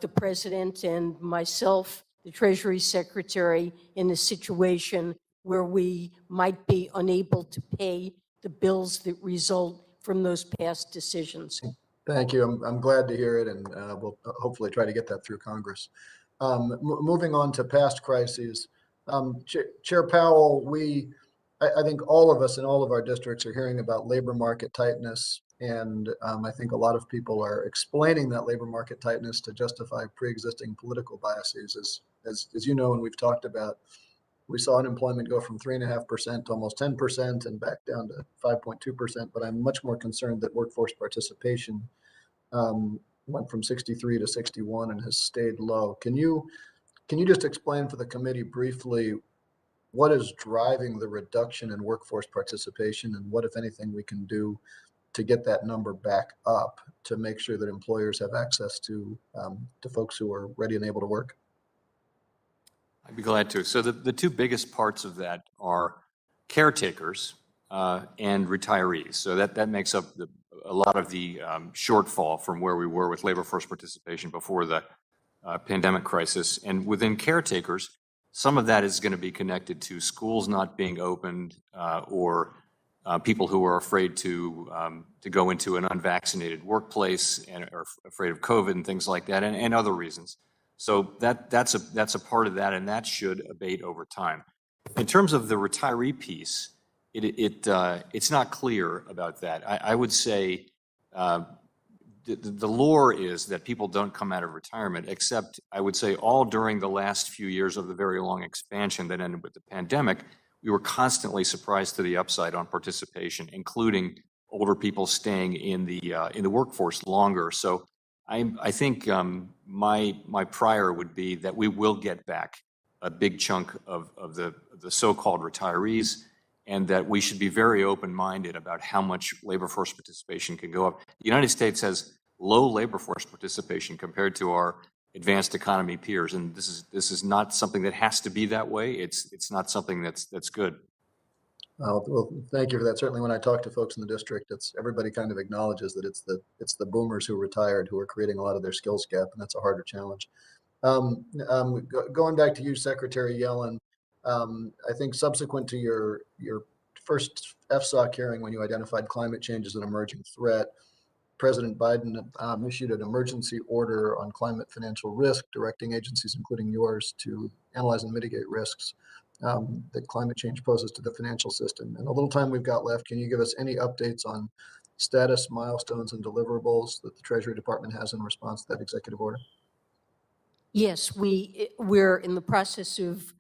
the president and myself, the Treasury Secretary, in a situation where we might be unable to pay the bills that result from those past decisions. Thank you. I'm glad to hear it, and we'll hopefully try to get that through Congress. Moving on to past crises, Chair Powell, I think all of us in all of our districts are hearing about labor market tightness, and I think a lot of people are explaining that labor market tightness to justify pre-existing political biases. As you know, and we've talked about, we saw unemployment go from 3.5% to almost 10% and back down to 5.2%, but I'm much more concerned that workforce participation went from 63 to 61 and has stayed low. Can you Can you just explain for the committee briefly what is driving the reduction in workforce participation, and what, if anything, we can do to get that number back up to make sure that employers have access to folks who are ready and able to work? I'd be glad to. So the two biggest parts of that are caretakers and retirees. So that makes up a lot of the shortfall from where we were with labor force participation before the pandemic crisis. And within caretakers, some of that is going to be connected to schools not being opened or people who are afraid to go into an unvaccinated workplace and are afraid of COVID and things like that, and other reasons. So that's a part of that, and that should abate over time. In terms of the retiree piece, it's not clear about that. I would say the lore is that people don't come out of retirement, except I would say all during the last few years of the very long expansion that ended with the pandemic, we were constantly surprised to the upside on participation, including older people staying in the workforce longer. So I think my prior would be that we will get back a big chunk of the so-called retirees, and that we should be very open-minded about how much labor force participation can go up. The United States has low labor force participation compared to our advanced economy peers, and this is not something that has to be that way. It's not something that's good. Well, thank you for that. Certainly, when I talk to folks in the district, everybody kind of acknowledges that it's the boomers who retired who are creating a lot of their skills gap, and that's a harder challenge. Going back to you, Secretary Yellen, I think subsequent to your first FSOC hearing, when you identified climate change as an emerging threat, President Biden issued an emergency order on climate financial risk, directing agencies, including yours, to analyze and mitigate risks that climate change poses to the financial system. In the little time we've got left, can you give us any updates on status, milestones, and deliverables that the Treasury Department has in response to that executive order? Yes, we're in the process of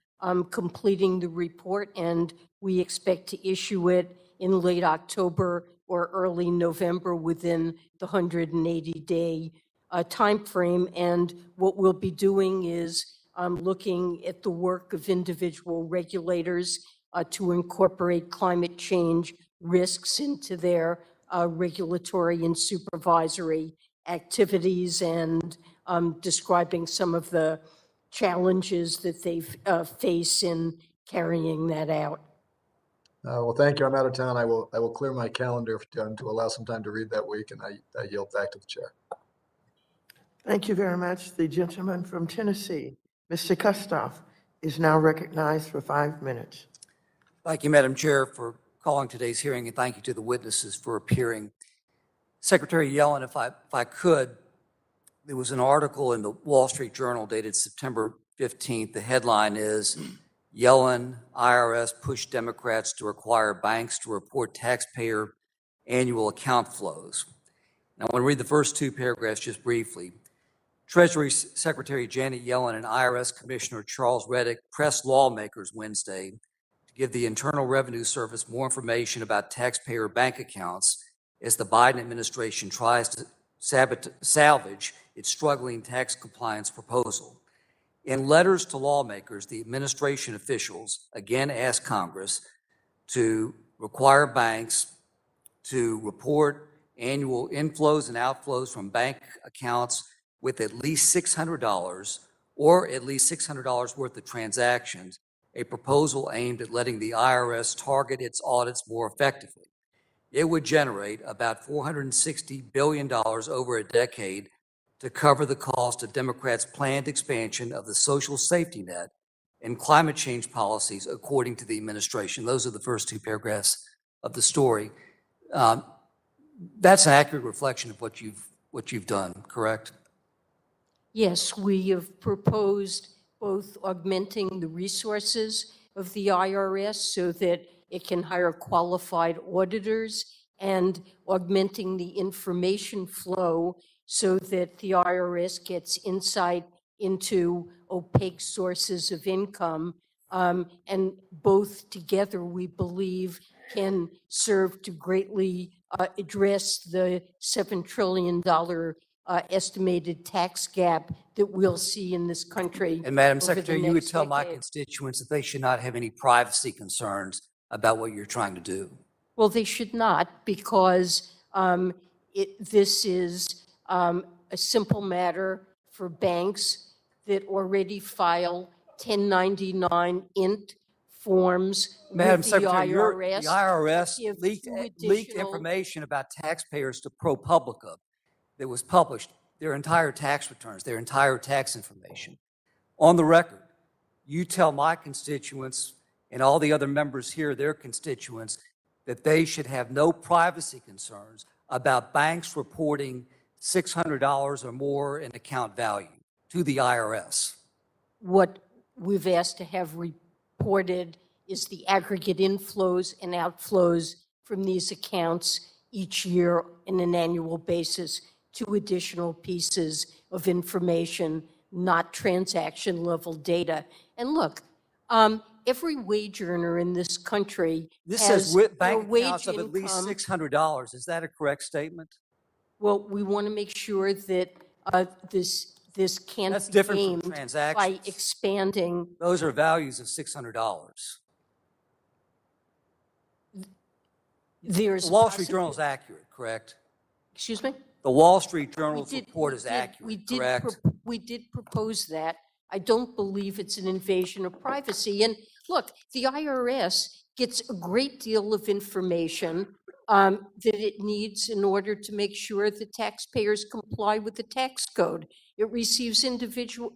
completing the report, and we expect to issue it in late October or early November within the 180-day timeframe. And what we'll be doing is looking at the work of individual regulators to incorporate climate change risks into their regulatory and supervisory activities, and describing some of the challenges that they face in carrying that out. Well, thank you. I'm out of town. I will clear my calendar to allow some time to read that week, and I yield back to the chair. Thank you very much. The gentleman from Tennessee, Mr. Kustoff, is now recognized for 5 minutes. Thank you, Madam Chair, for calling today's hearing, and thank you to the witnesses for appearing. Secretary Yellen, if I could, there was an article in the Wall Street Journal dated September 15th. The headline is, Yellen, IRS pushed Democrats to require banks to report taxpayer annual account flows. Now, I want to read the first two paragraphs just briefly. Treasury Secretary Janet Yellen and IRS Commissioner Charles Reddick pressed lawmakers Wednesday to give the Internal Revenue Service more information about taxpayer bank accounts as the Biden administration tries to salvage its struggling tax compliance proposal. In letters to lawmakers, the administration officials again asked Congress to require banks to report annual inflows and outflows from bank accounts with at least $600 or at least $600 worth of transactions, a proposal aimed at letting the IRS target its audits more effectively. It would generate about $460 billion over a decade to cover the cost of Democrats' planned expansion of the social safety net and climate change policies, according to the administration. Those are the first two paragraphs of the story. That's an accurate reflection of what you've done, correct? Yes, we have proposed both augmenting the resources of the IRS so that it can hire qualified auditors, and augmenting the information flow so that the IRS gets insight into opaque sources of income. And both together, we believe, can serve to greatly address the $7 trillion estimated tax gap that we'll see in this country. And Madam over the Secretary, you would next tell my decade. constituents that they should not have any privacy concerns about what you're trying to do. Well, they should not, because this is a simple matter for banks that already file 1099 int forms Madam with the Secretary, the IRS. IRS give leaked two leaked additional- information about taxpayers to ProPublica that was published, their entire tax returns, their entire tax information. On the record, you tell my constituents and all the other members here, their constituents, that they should have no privacy concerns about banks reporting $600 or more in account value to the IRS. What we've asked to have reported is the aggregate inflows and outflows from these accounts each year on an annual basis, two additional pieces of information, not transaction level data. And look, every wage earner in this country This has says with their bank wage accounts of at least income. $600. Is that a correct statement? Well, we want to make sure that this can't That's be different from gamed by transactions. expanding. Those are values of $600. There's The Wall Street possi- Journal is accurate, correct? Excuse me? The Wall Street We Journal's did- report we is did- accurate, we did correct? We did propose that. I don't believe it's an invasion of privacy. And look, the IRS gets a great deal of information that it needs in order to make sure that taxpayers comply with the tax code. It receives individual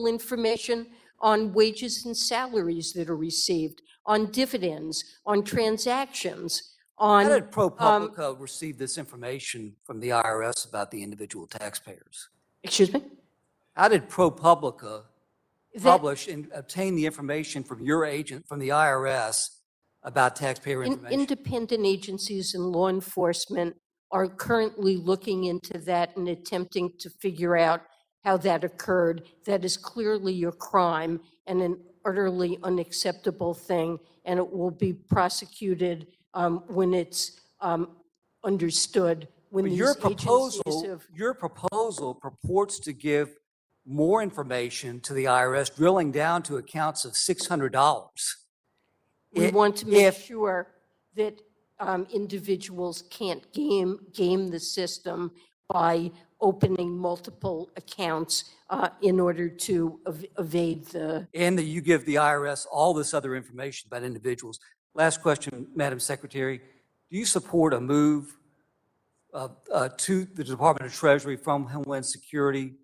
information on wages and salaries that are received, on dividends, on transactions, on. How did ProPublica receive this information from the IRS about the individual taxpayers? Excuse me? How did ProPublica That- publish and obtain the information from your agent, from the IRS, about taxpayer information? Independent agencies and law enforcement are currently looking into that and attempting to figure out how that occurred. That is clearly a crime and an utterly unacceptable thing, and it will be prosecuted when it's understood, when But these your agencies have. your proposal purports to give more information to the IRS, drilling down to accounts of $600. We If- want to make if- sure that individuals can't game the system by opening multiple accounts in order to evade the. And that you give the IRS all this other information about individuals. Last question, Madam Secretary. Do you support a move to the Department of Treasury from Homeland Security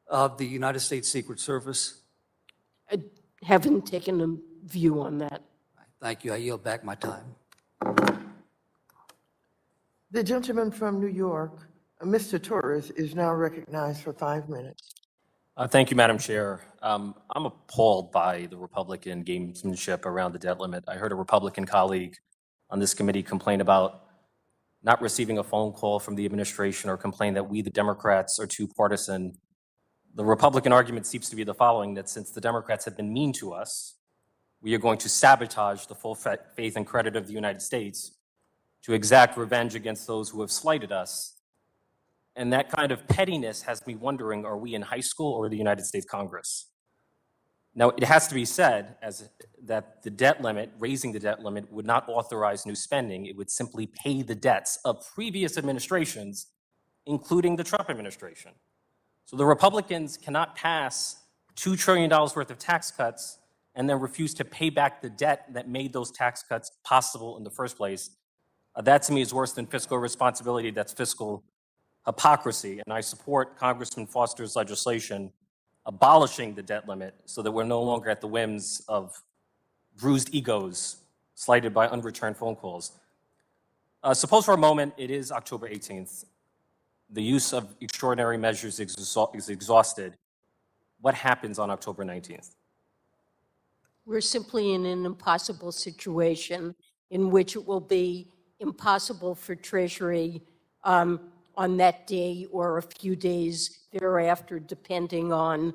of the United States Secret Service? I haven't taken a view on that. Thank you. I yield back my time. The gentleman from New York, Mr. Torres, is now recognized for 5 minutes. Thank you, Madam Chair. I'm appalled by the Republican gamesmanship around the debt limit. I heard a Republican colleague on this committee complain about not receiving a phone call from the administration or complain that we, the Democrats, are too partisan. The Republican argument seems to be the following, that since the Democrats have been mean to us, we are going to sabotage the full faith and credit of the United States to exact revenge against those who have slighted us. And that kind of pettiness has me wondering, are we in high school or the United States Congress? Now, it has to be said that the debt limit, raising the debt limit, would not authorize new spending. It would simply pay the debts of previous administrations, including the Trump administration. So the Republicans cannot pass $2 trillion worth of tax cuts and then refuse to pay back the debt that made those tax cuts possible in the first place. That, to me, is worse than fiscal irresponsibility. That's fiscal hypocrisy. And I support Congressman Foster's legislation abolishing the debt limit so that we're no longer at the whims of bruised egos slighted by unreturned phone calls. Suppose for a moment it is October 18th. The use of extraordinary measures is exhausted. What happens on October 19th? We're simply in an impossible situation in which it will be impossible for Treasury on that day or a few days thereafter, depending on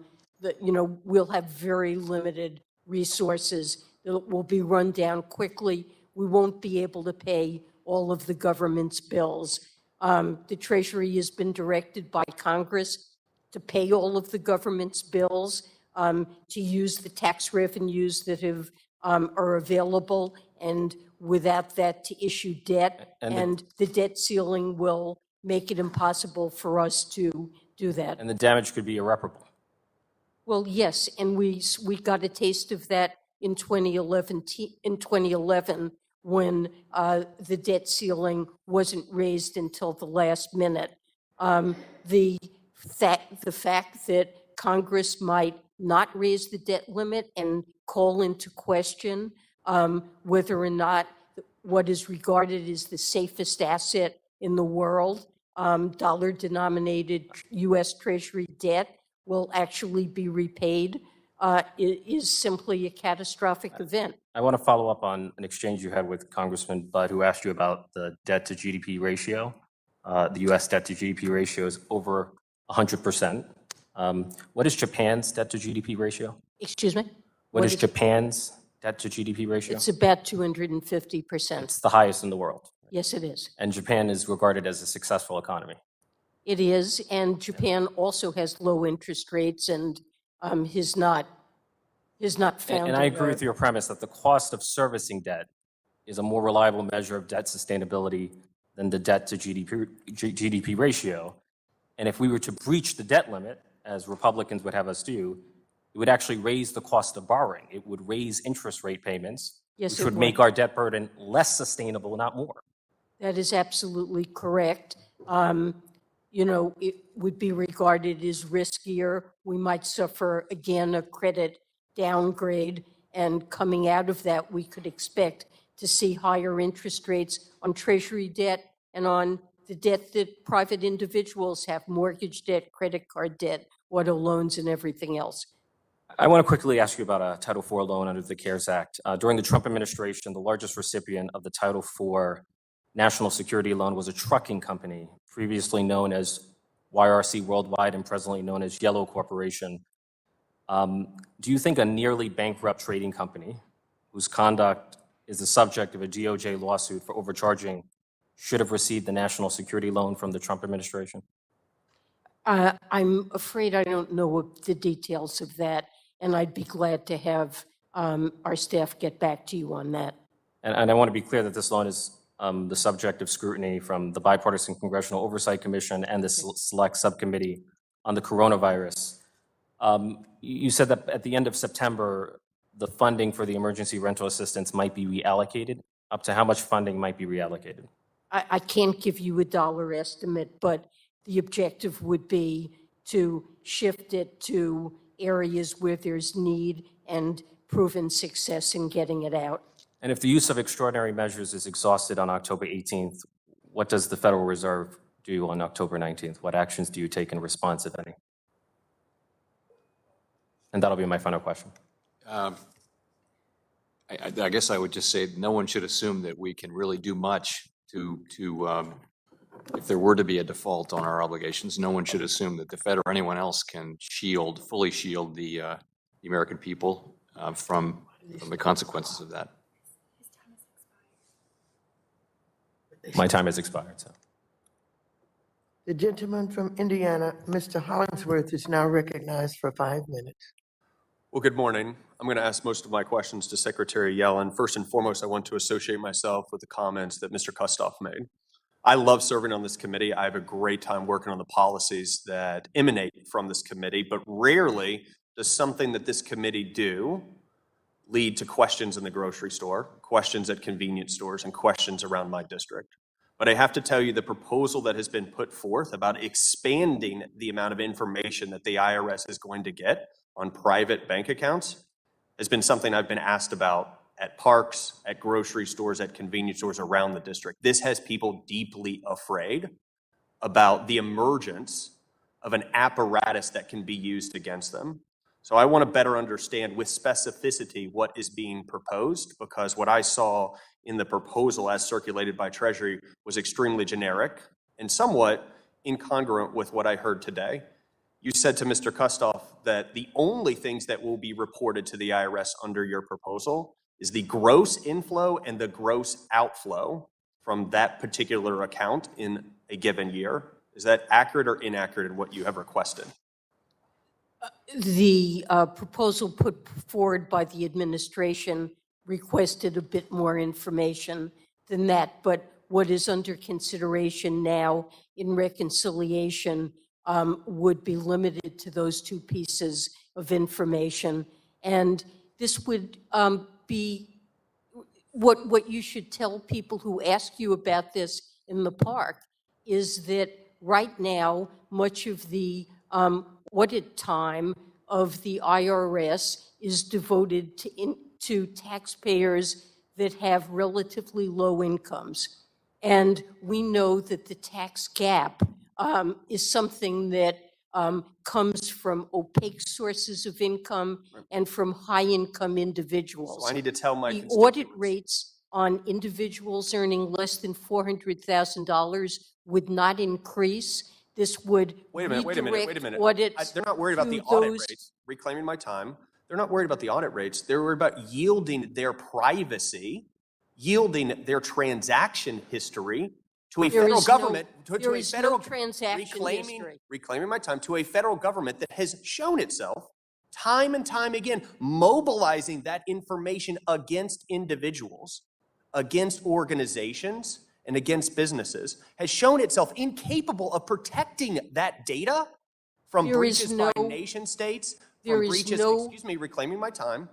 we'll have very limited resources. It will be run down quickly. We won't be able to pay all of the government's bills. The Treasury has been directed by Congress to pay all of the government's bills, to use the tax revenues that are available, and without that, to issue debt. And the debt ceiling will make it impossible for us to do that. And the damage could be irreparable. Well, yes, and we got a taste of that in 2011 when the debt ceiling wasn't raised until the last minute. The fact that Congress might not raise the debt limit and call into question whether or not what is regarded as the safest asset in the world, dollar-denominated U.S. Treasury debt, will actually be repaid is simply a catastrophic event. I want to follow up on an exchange you had with Congressman Budd, who asked you about the debt to GDP ratio. The U.S. debt to GDP ratio is over 100%. What is Japan's debt to GDP ratio? Excuse me? What is Japan's debt to GDP ratio? It's about 250%. It's the highest in the world. Yes, it is. And Japan is regarded as a successful economy. It is, and Japan also has low interest rates and has not found. And I agree with your premise that the cost of servicing debt is a more reliable measure of debt sustainability than the debt to GDP ratio. And if we were to breach the debt limit, as Republicans would have us do, it would actually raise the cost of borrowing. It would raise interest rate payments, Yes, which it would would. make our debt burden less sustainable, not more. That is absolutely correct. It would be regarded as riskier. We might suffer, again, a credit downgrade, and coming out of that, we could expect to see higher interest rates on Treasury debt and on the debt that private individuals have, mortgage debt, credit card debt, auto loans, and everything else. I want to quickly ask you about a Title IV loan under the CARES Act. During the Trump administration, the largest recipient of the Title IV national security loan was a trucking company, previously known as YRC Worldwide and presently known as Yellow Corporation. Do you think a nearly bankrupt trading company whose conduct is the subject of a DOJ lawsuit for overcharging should have received the national security loan from the Trump administration? I'm afraid I don't know the details of that, and I'd be glad to have our staff get back to you on that. And I want to be clear that this loan is the subject of scrutiny from the Bipartisan Congressional Oversight Commission and the Select Subcommittee on the Coronavirus. You said that at the end of September, the funding for the emergency rental assistance might be reallocated. Up to how much funding might be reallocated? I can't give you a dollar estimate, but the objective would be to shift it to areas where there's need and proven success in getting it out. And if the use of extraordinary measures is exhausted on October 18th, what does the Federal Reserve do on October 19th? What actions do you take in response, if any? And that'll be my final question. I guess I would just say no one should assume that we can really do much to if there were to be a default on our obligations, no one should assume that the Fed or anyone else can fully shield the American people from the consequences of that. My time has expired, so. The gentleman from Indiana, Mr. Hollingsworth, is now recognized for 5 minutes. Well, good morning. I'm going to ask most of my questions to Secretary Yellen. First and foremost, I want to associate myself with the comments that Mr. Kustoff made. I love serving on this committee. I have a great time working on the policies that emanate from this committee, but rarely does something that this committee do lead to questions in the grocery store, questions at convenience stores, and questions around my district. But I have to tell you, the proposal that has been put forth about expanding the amount of information that the IRS is going to get on private bank accounts has been something I've been asked about at parks, at grocery stores, at convenience stores around the district. This has people deeply afraid about the emergence of an apparatus that can be used against them. So I want to better understand with specificity what is being proposed, because what I saw in the proposal as circulated by Treasury was extremely generic and somewhat incongruent with what I heard today. You said to Mr. Kustoff that the only things that will be reported to the IRS under your proposal is the gross inflow and the gross outflow from that particular account in a given year. Is that accurate or inaccurate in what you have requested? The proposal put forward by the administration requested a bit more information than that, but what is under consideration now in reconciliation would be limited to those two pieces of information. And this would be what you should tell people who ask you about this in the park is that right now, much of the audit time of the IRS is devoted to taxpayers that have relatively low incomes. And we know that the tax gap is something that comes from opaque sources of income and from high-income individuals. So I need to tell my The audit rates on individuals earning less than $400,000 would not increase. This would Wait a minute. audits They're not worried about the to audit those- rates, reclaiming my time. They're not worried about the audit rates. They're worried about yielding their privacy, yielding their transaction history to a There federal is no- government, there is no transaction history. reclaiming my time to a federal government that has shown itself time and time again, mobilizing that information against individuals, against organizations, and against businesses, has shown itself incapable of protecting that data from There is breaches by no- nation states, there from is breaches, no- reclaiming my time.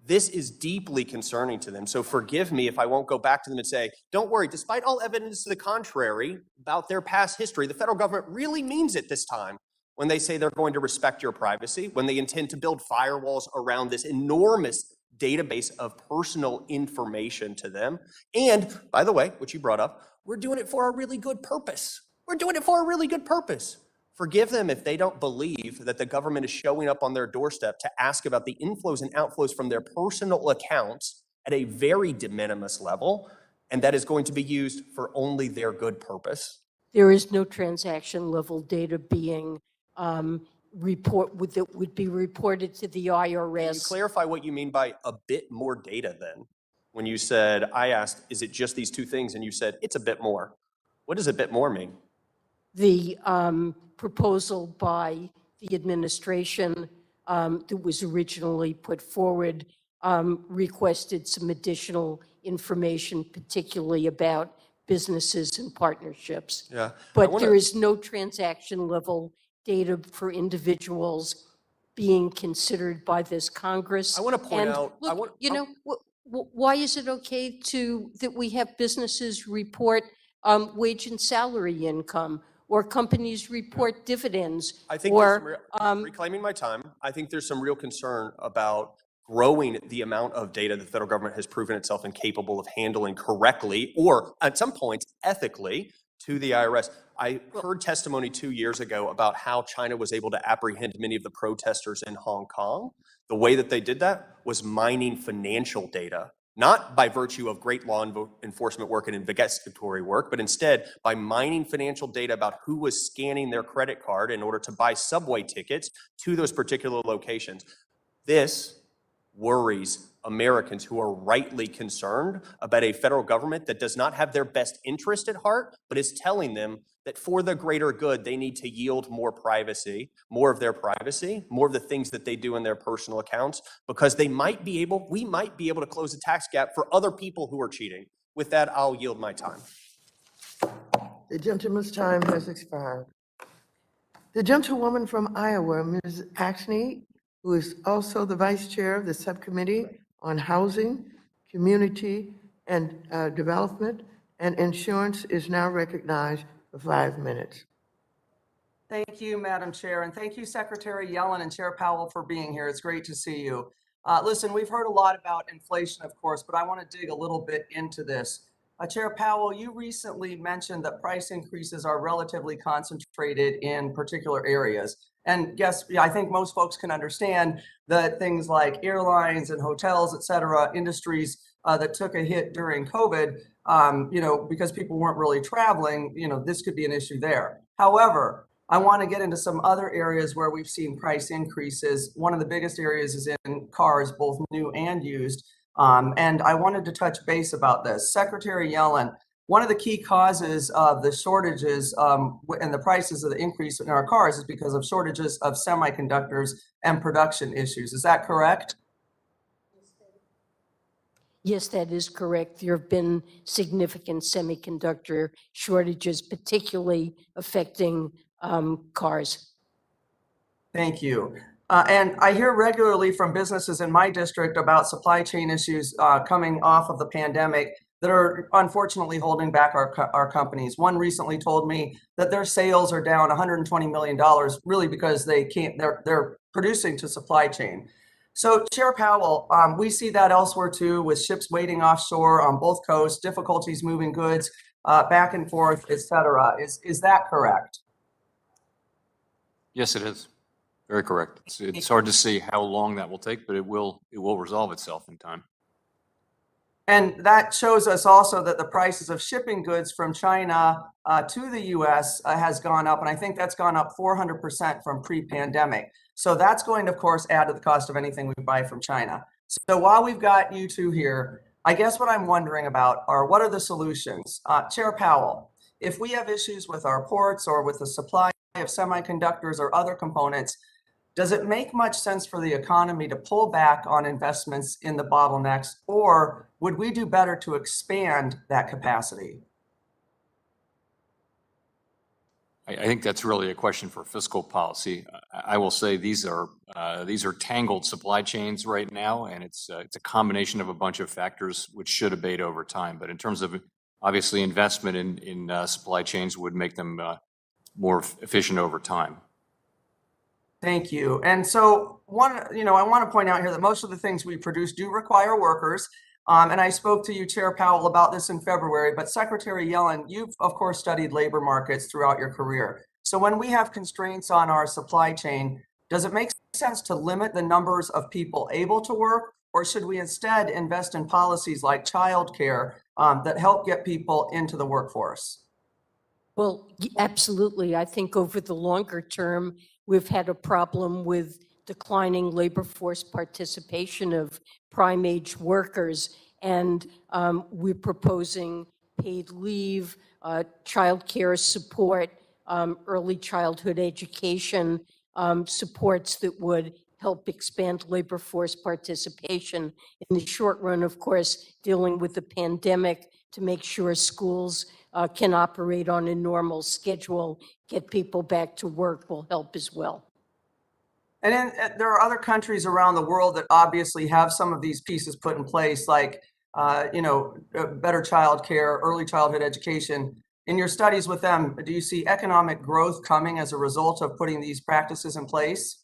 This is deeply concerning to them. So forgive me if I won't go back to them and say, don't worry, despite all evidence to the contrary about their past history, the federal government really means it this time when they say they're going to respect your privacy, when they intend to build firewalls around this enormous database of personal information to them. And by the way, which you brought up, we're doing it for a really good purpose. We're doing it for a really good purpose. Forgive them if they don't believe that the government is showing up on their doorstep to ask about the inflows and outflows from their personal accounts at a very de minimis level, and that is going to be used for only their good purpose. There is no transaction level data being that would be reported to the Can you IRS. clarify what you mean by a bit more data then? When you said, I asked, is it just these two things? And you said, it's a bit more. What does a bit more mean? The proposal by the administration that was originally put forward requested some additional information, particularly about businesses and partnerships. Yeah. But there is no transaction level data for individuals being considered by this Congress. I want to point And out, look, why is it okay that we have businesses report wage and salary income, or companies report dividends, I think or reclaiming my time, I think there's some real concern about growing the amount of data the federal government has proven itself incapable of handling correctly, or at some points ethically, to the IRS. I heard testimony 2 years ago about how China was able to apprehend many of the protesters in Hong Kong. The way that they did that was mining financial data, not by virtue of great law enforcement work and investigatory work, but instead by mining financial data about who was scanning their credit card in order to buy subway tickets to those particular locations. This worries Americans who are rightly concerned about a federal government that does not have their best interest at heart, but is telling them that for the greater good, they need to yield more privacy, more of their privacy, more of the things that they do in their personal accounts, because we might be able to close the tax gap for other people who are cheating. With that, I'll yield my time. The gentleman's time has expired. The gentlewoman from Iowa, Ms. Axney, who is also the vice chair of the subcommittee on housing, community and development and insurance, is now recognized for 5 minutes. Thank you, Madam Chair, and thank you, Secretary Yellen and Chair Powell, for being here. It's great to see you. Listen, we've heard a lot about inflation, of course, but I want to dig a little bit into this. Chair Powell, you recently mentioned that price increases are relatively concentrated in particular areas. And yes, I think most folks can understand that things like airlines and hotels, et cetera, industries that took a hit during COVID, because people weren't really traveling, this could be an issue there. However, I want to get into some other areas where we've seen price increases. One of the biggest areas is in cars, both new and used. And I wanted to touch base about this. Secretary Yellen, one of the key causes of the shortages and the prices of the increase in our cars is because of shortages of semiconductors and production issues. Is that correct? Yes, that is correct. There have been significant semiconductor shortages, particularly affecting cars. Thank you. And I hear regularly from businesses in my district about supply chain issues coming off of the pandemic that are unfortunately holding back our companies. One recently told me that their sales are down $120 million, really because they're producing to supply chain. So Chair Powell, we see that elsewhere too, with ships waiting offshore on both coasts, difficulties moving goods back and forth, et cetera. Is that correct? Yes, it is. Very correct. It's hard to see how long that will take, but it will resolve itself in time. And that shows us also that the prices of shipping goods from China to the US has gone up. And I think that's gone up 400% from pre-pandemic. So that's going to, of course, add to the cost of anything we buy from China. So while we've got you two here, I guess what I'm wondering about are what are the solutions? Chair Powell, if we have issues with our ports or with the supply of semiconductors or other components, does it make much sense for the economy to pull back on investments in the bottlenecks, or would we do better to expand that capacity? I think that's really a question for fiscal policy. I will say these are tangled supply chains right now, and it's a combination of a bunch of factors which should abate over time. But in terms of obviously investment in supply chains would make them more efficient over time. Thank you. And so I want to point out here that most of the things we produce do require workers. And I spoke to you, Chair Powell, about this in February, but Secretary Yellen, you've of course studied labor markets throughout your career. So when we have constraints on our supply chain, does it make sense to limit the numbers of people able to work, or should we instead invest in policies like childcare that help get people into the workforce? Well, absolutely. I think over the longer term, we've had a problem with declining labor force participation of prime age workers. And we're proposing paid leave, childcare support, early childhood education supports that would help expand labor force participation. In the short run, of course, dealing with the pandemic to make sure schools can operate on a normal schedule, get people back to work will help as well. And then there are other countries around the world that obviously have some of these pieces put in place, like, better child care, early childhood education. In your studies with them, do you see economic growth coming as a result of putting these practices in place?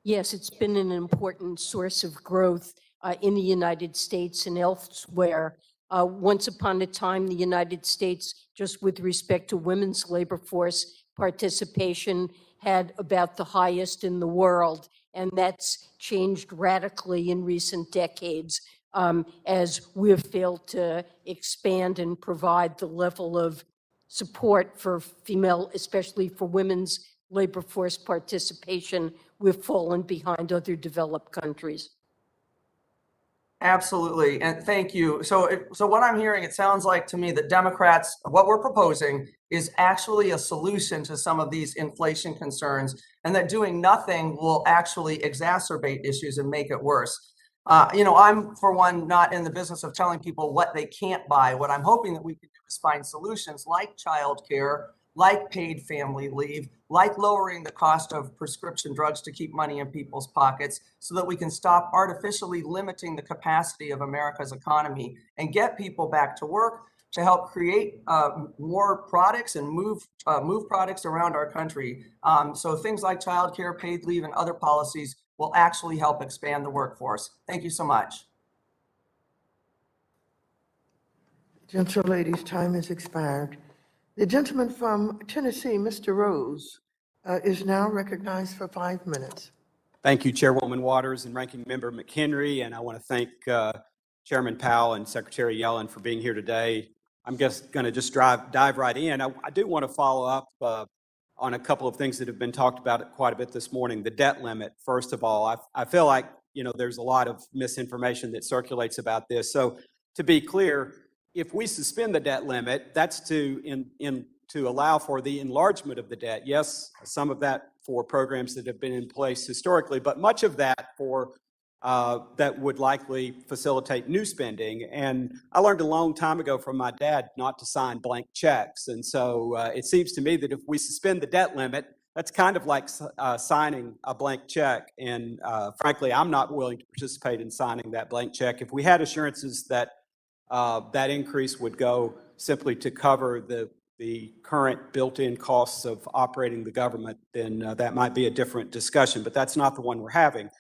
Yes, it's been an important source of growth in the United States and elsewhere. Once upon a time, the United States, just with respect to women's labor force participation, had about the highest in the world. And that's changed radically in recent decades as we've failed to expand and provide the level of support for female, especially for women's labor force participation. We've fallen behind other developed countries. Absolutely, and thank you. So what I'm hearing, it sounds like to me that Democrats, what we're proposing is actually a solution to some of these inflation concerns, and that doing nothing will actually exacerbate issues and make it worse. I'm, for one, not in the business of telling people what they can't buy. What I'm hoping that we can do is find solutions like childcare, like paid family leave, like lowering the cost of prescription drugs to keep money in people's pockets so that we can stop artificially limiting the capacity of America's economy and get people back to work to help create more products and move products around our country. So things like childcare, paid leave, and other policies will actually help expand the workforce. Thank you so much. Gentlelady's time has expired. The gentleman from Tennessee, Mr. Rose, is now recognized for 5 minutes. Thank you, Chairwoman Waters and Ranking Member McHenry, and I want to thank Chairman Powell and Secretary Yellen for being here today. I'm just going to dive right in. I do want to follow up on a couple of things that have been talked about quite a bit this morning. The debt limit, first of all, I feel like there's a lot of misinformation that circulates about this. So to be clear, if we suspend the debt limit, that's to allow for the enlargement of the debt. Yes, some of that for programs that have been in place historically, but much of that for that would likely facilitate new spending. And I learned a long time ago from my dad not to sign blank checks. And so it seems to me that if we suspend the debt limit, that's kind of like signing a blank check. And frankly, I'm not willing to participate in signing that blank check. If we had assurances that that increase would go simply to cover the current built-in costs of operating the government, then that might be a different discussion, but that's not the one we're having.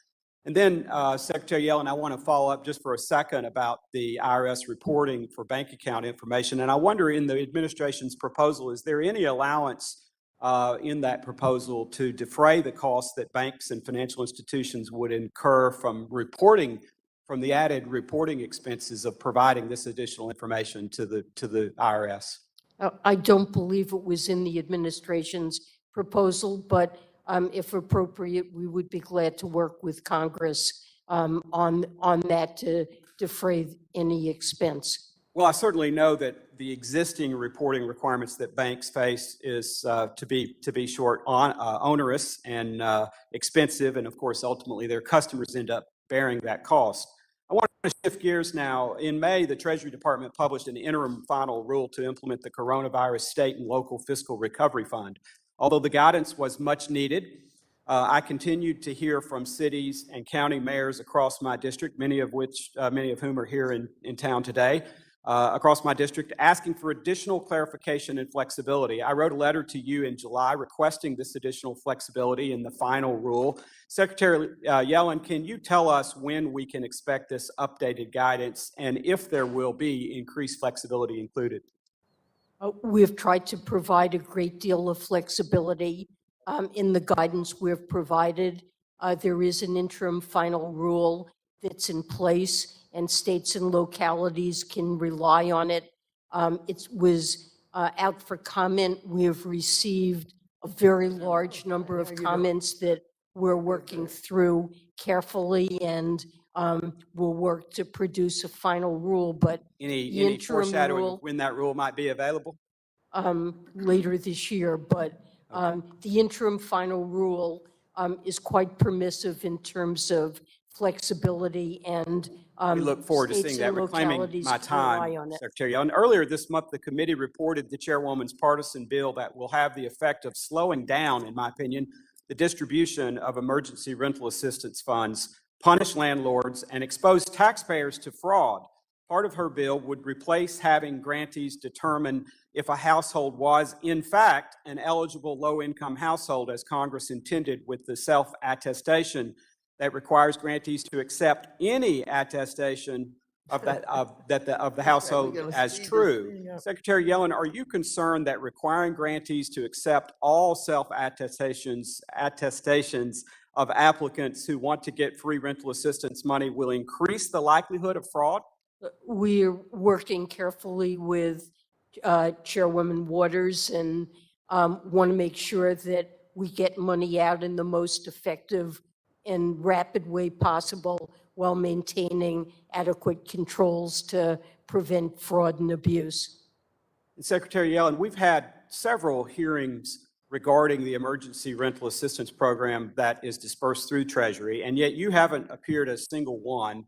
And then, Secretary Yellen, I want to follow up just for a second about the IRS reporting for bank account information. And I wonder, in the administration's proposal, is there any allowance in that proposal to defray the costs that banks and financial institutions would incur from the added reporting expenses of providing this additional information to the IRS? I don't believe it was in the administration's proposal, but if appropriate, we would be glad to work with Congress on that to defray any expense. Well, I certainly know that the existing reporting requirements that banks face is to be short on onerous and expensive, and of course, ultimately, their customers end up bearing that cost. I want to shift gears now. In May, the Treasury Department published an interim final rule to implement the Coronavirus State and Local Fiscal Recovery Fund. Although the guidance was much needed, I continued to hear from cities and county mayors across my district, many of whom are here in town today, across my district, asking for additional clarification and flexibility. I wrote a letter to you in July requesting this additional flexibility in the final rule. Secretary Yellen, can you tell us when we can expect this updated guidance and if there will be increased flexibility included? We've tried to provide a great deal of flexibility in the guidance we've provided. There is an interim final rule that's in place, and states and localities can rely on it. It was out for comment. We have received a very large number of comments that we're working through carefully, and we'll work to produce a final rule. But any foreshadowing of when that rule might be available? Later this year, but the interim final rule is quite permissive in terms of flexibility, and we look forward to seeing that. Reclaiming my time, Secretary Yellen. Earlier this month, the committee reported the chairwoman's partisan bill that will have the effect of slowing down, in my opinion, the distribution of emergency rental assistance funds, punish landlords, and expose taxpayers to fraud. Part of her bill would replace having grantees determine if a household was, in fact, an eligible low-income household, as Congress intended with the self-attestation that requires grantees to accept any attestation of the household as true. Secretary Yellen, are you concerned that requiring grantees to accept all self-attestations of applicants who want to get free rental assistance money will increase the likelihood of fraud? We're working carefully with Chairwoman Waters and want to make sure that we get money out in the most effective and rapid way possible while maintaining adequate controls to prevent fraud and abuse. And Secretary Yellen, we've had several hearings regarding the emergency rental assistance program that is dispersed through Treasury, and yet you haven't appeared at a single one.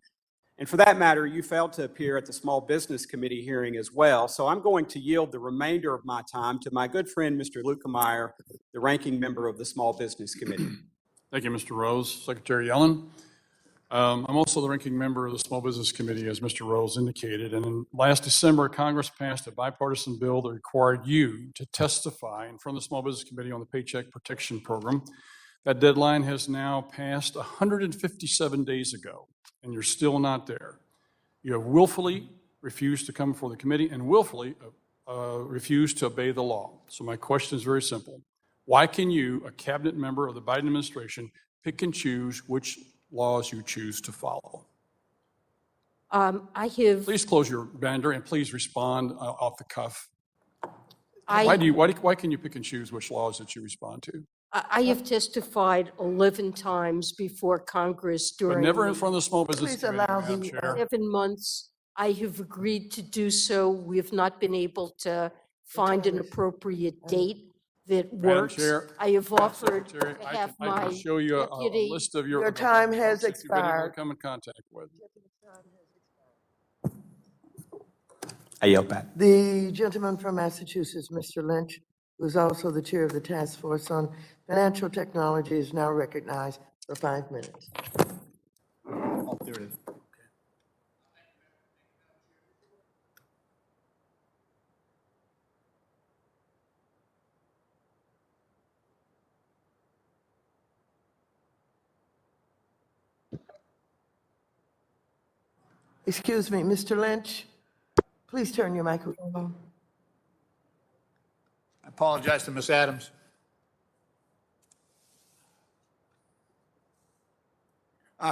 And for that matter, you failed to appear at the Small Business Committee hearing as well. So I'm going to yield the remainder of my time to my good friend, Mr. Lukemeyer, the ranking member of the Small Business Committee. Thank you, Mr. Rose. Secretary Yellen. I'm also the ranking member of the Small Business Committee, as Mr. Rose indicated. And in last December, Congress passed a bipartisan bill that required you to testify in front of the Small Business Committee on the Paycheck Protection Program. That deadline has now passed 157 days ago, and you're still not there. You have willfully refused to come before the committee and willfully refused to obey the law. So my question is very simple. Why can you, a cabinet member of the Biden administration, pick and choose which laws you choose to follow? Please close your bender and please respond off the cuff. Why can you pick and choose which laws that you respond to? I have testified 11 times before Congress during But never in front of the Small Business Please Committee, allow Madam the, Chair. 7 months I have agreed to do so. We have not been able to find an appropriate date that Madam works. Chair, I have offered Secretary, to I have can my show you a deputy. list of your. Your time has folks that you've been able to expired. come in contact with. I yield back. The gentleman from Massachusetts, Mr. Lynch, who is also the chair of the Task Force on Financial Technology, is now recognized for 5 minutes. Oh, there it is. Excuse me, Mr. Lynch, please turn your microphone on. I apologize to Ms. Adams.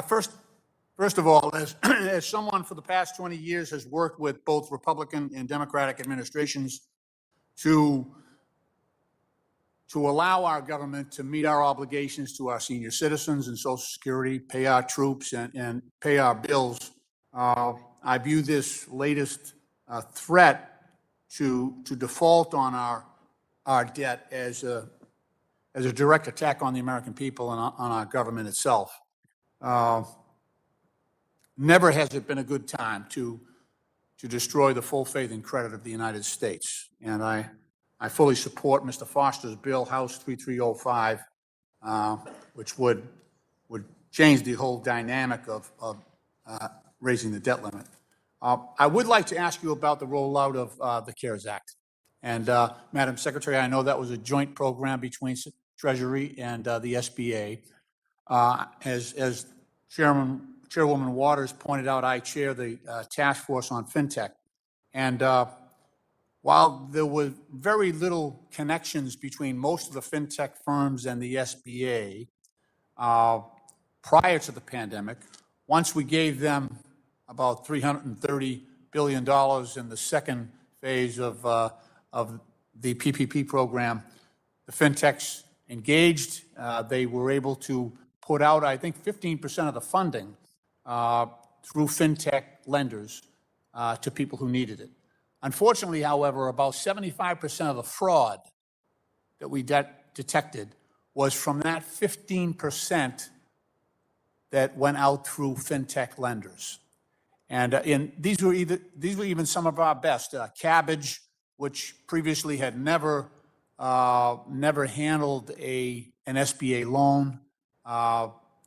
First of all, as someone for the past 20 years has worked with both Republican and Democratic administrations to allow our government to meet our obligations to our senior citizens and Social Security, pay our troops, and pay our bills, I view this latest threat to default on our debt as a direct attack on the American people and on our government itself. Never has it been a good time to destroy the full faith and credit of the United States. And I fully support Mr. Foster's bill, House 3305, which would change the whole dynamic of raising the debt limit. I would like to ask you about the rollout of the CARES Act. And Madam Secretary, I know that was a joint program between Treasury and the SBA. As Chairwoman Waters pointed out, I chair the task force on fintech. And while there were very little connections between most of the fintech firms and the SBA prior to the pandemic, once we gave them about $330 billion in the second phase of the PPP program, the fintechs engaged. They were able to put out, I think, 15% of the funding through fintech lenders to people who needed it. Unfortunately, however, about 75% of the fraud that we detected was from that 15% that went out through fintech lenders. And these were even some of our best. Cabbage, which previously had never handled an SBA loan.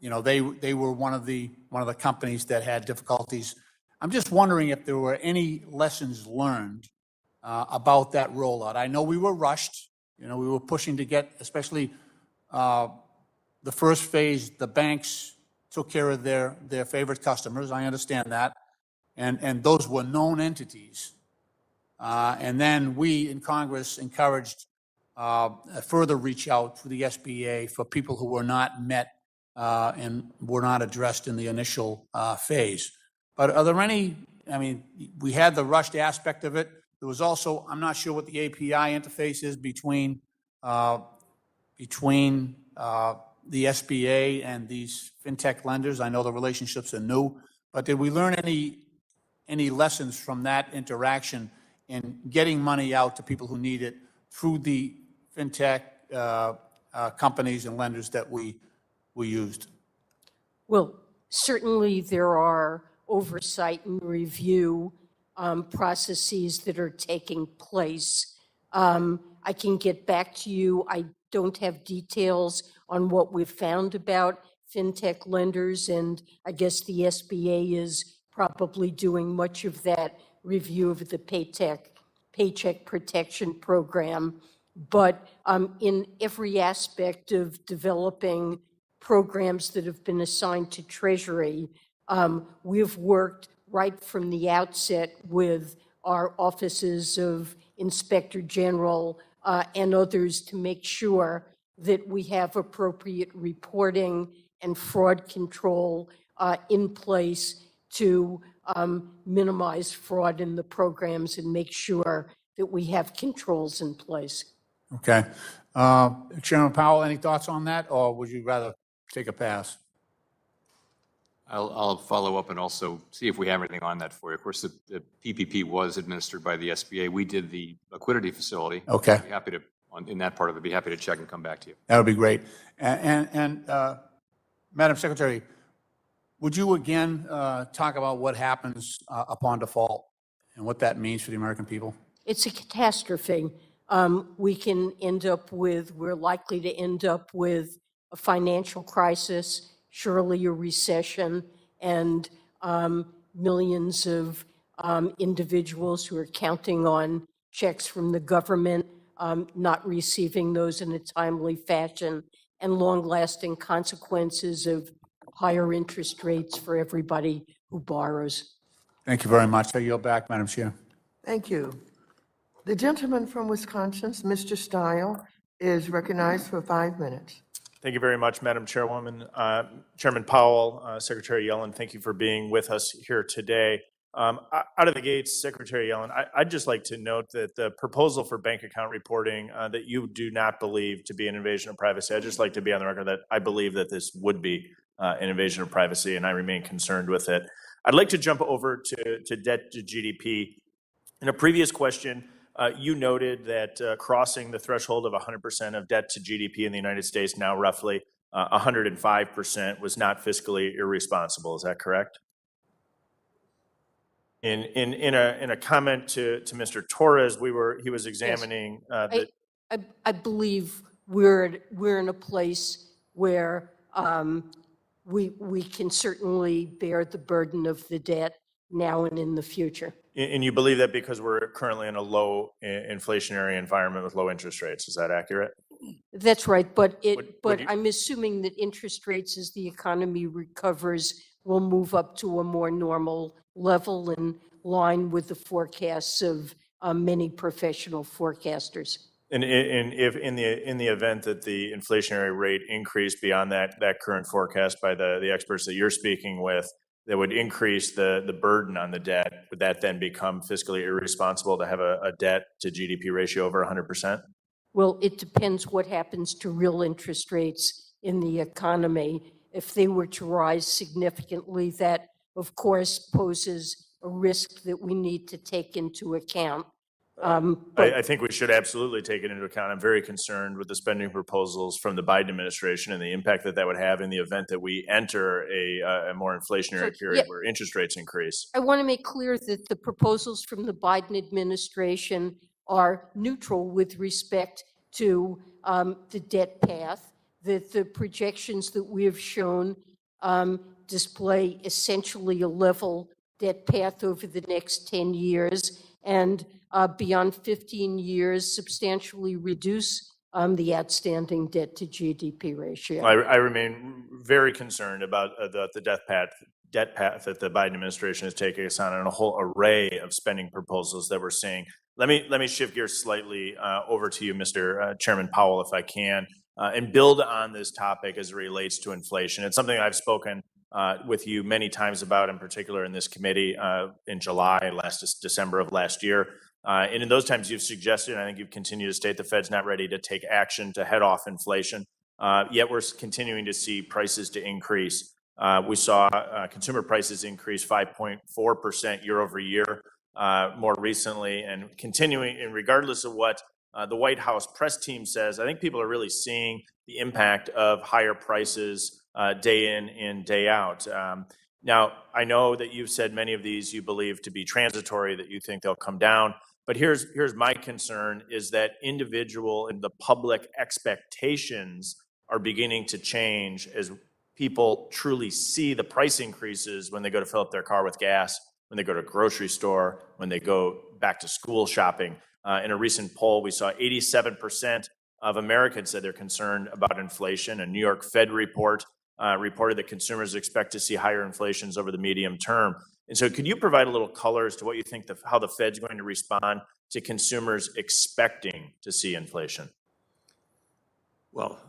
They were one of the companies that had difficulties. I'm just wondering if there were any lessons learned about that rollout. I know we were rushed. We were pushing to get, especially the first phase, the banks took care of their favorite customers. I understand that. And those were known entities. And then we in Congress encouraged a further reach out to the SBA for people who were not met and were not addressed in the initial phase. But are there any, we had the rushed aspect of it. There was also, I'm not sure what the API interface is between the SBA and these fintech lenders. I know the relationships are new, but did we learn any lessons from that interaction in getting money out to people who need it through the fintech companies and lenders that we used? Well, certainly there are oversight and review processes that are taking place. I can get back to you. I don't have details on what we've found about fintech lenders, and I guess the SBA is probably doing much of that review of the Paycheck Protection Program. But in every aspect of developing programs that have been assigned to Treasury, we've worked right from the outset with our offices of Inspector General and others to make sure that we have appropriate reporting and fraud control in place to minimize fraud in the programs and make sure that we have controls in place. Okay. Chairman Powell, any thoughts on that, or would you rather take a pass? I'll follow up and also see if we have anything on that for you. Of course, the PPP was administered by the SBA. We did the liquidity facility. Okay. I'd be happy to, in that part of it, be happy to check and come back to you. That would be great. And Madam Secretary, would you again talk about what happens upon default and what that means for the American people? It's a catastrophe. We're likely to end up with a financial crisis, surely a recession, and millions of individuals who are counting on checks from the government not receiving those in a timely fashion, and long-lasting consequences of higher interest rates for everybody who borrows. Thank you very much. I yield back, Madam Chair. Thank you. The gentleman from Wisconsin, Mr. Stile, is recognized for 5 minutes. Thank you very much, Madam Chairwoman. Chairman Powell, Secretary Yellen, thank you for being with us here today. Out of the gates, Secretary Yellen, I'd just like to note that the proposal for bank account reporting that you do not believe to be an invasion of privacy, I'd just like to be on the record that I believe that this would be an invasion of privacy, and I remain concerned with it. I'd like to jump over to debt to GDP. In a previous question, you noted that crossing the threshold of 100% of debt to GDP in the United States, now roughly 105%, was not fiscally irresponsible. Is that correct? In a comment to Mr. Torres, he was examining. Yes. I believe we're in a place where we can certainly bear the burden of the debt now and in the future. And you believe that because we're currently in a low inflationary environment with low interest rates. Is that accurate? That's right, but I'm assuming that interest rates, as the economy recovers, will move up to a more normal level in line with the forecasts of many professional forecasters. And if in the event that the inflationary rate increased beyond that current forecast by the experts that you're speaking with, that would increase the burden on the debt, would that then become fiscally irresponsible to have a debt to GDP ratio over 100%? Well, it depends what happens to real interest rates in the economy. If they were to rise significantly, that of course poses a risk that we need to take into account. I think we should absolutely take it into account. I'm very concerned with the spending proposals from the Biden administration and the impact that would have in the event that we enter a more inflationary period where interest rates increase. I want to make clear that the proposals from the Biden administration are neutral with respect to the debt path, that the projections that we have shown display essentially a level debt path over the next 10 years, and beyond 15 years, substantially reduce the outstanding debt to GDP ratio. I remain very concerned about the debt path that the Biden administration is taking us on, and a whole array of spending proposals that we're seeing. Let me shift gears slightly over to you, Mr. Chairman Powell, if I can, and build on this topic as it relates to inflation. It's something I've spoken with you many times about, in particular in this committee in July, December of last year. And in those times, you've suggested, and I think you've continued to state, the Fed's not ready to take action to head off inflation. Yet we're continuing to see prices to increase. We saw consumer prices increase 5.4% year over year more recently, and continuing, and regardless of what the White House press team says, I think people are really seeing the impact of higher prices day in and day out. Now, I know that you've said many of these you believe to be transitory, that you think they'll come down. But here's my concern, is that individual and the public expectations are beginning to change as people truly see the price increases when they go to fill up their car with gas, when they go to a grocery store, when they go back to school shopping. In a recent poll, we saw 87% of Americans said they're concerned about inflation. A New York Fed report reported that consumers expect to see higher inflations over the medium term. And so could you provide a little color as to what you think how the Fed's going to respond to consumers expecting to see inflation? Well,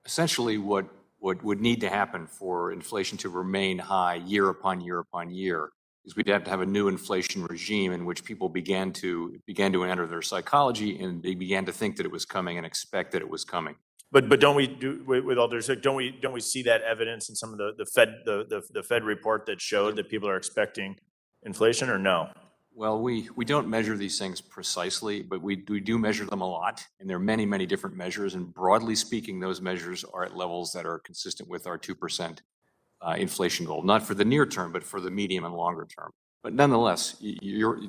essentially what would need to happen for inflation to remain high year upon year upon year is we'd have to have a new inflation regime in which people began to enter their psychology, and they began to think that it was coming and expect that it was coming. But don't we do, with all due respect, don't we see that evidence in some of the Fed report that showed that people are expecting inflation, or no? Well, we don't measure these things precisely, but we do measure them a lot, and there are many, many different measures, and broadly speaking, those measures are at levels that are consistent with our 2% inflation goal, not for the near term, but for the medium and longer term. But nonetheless,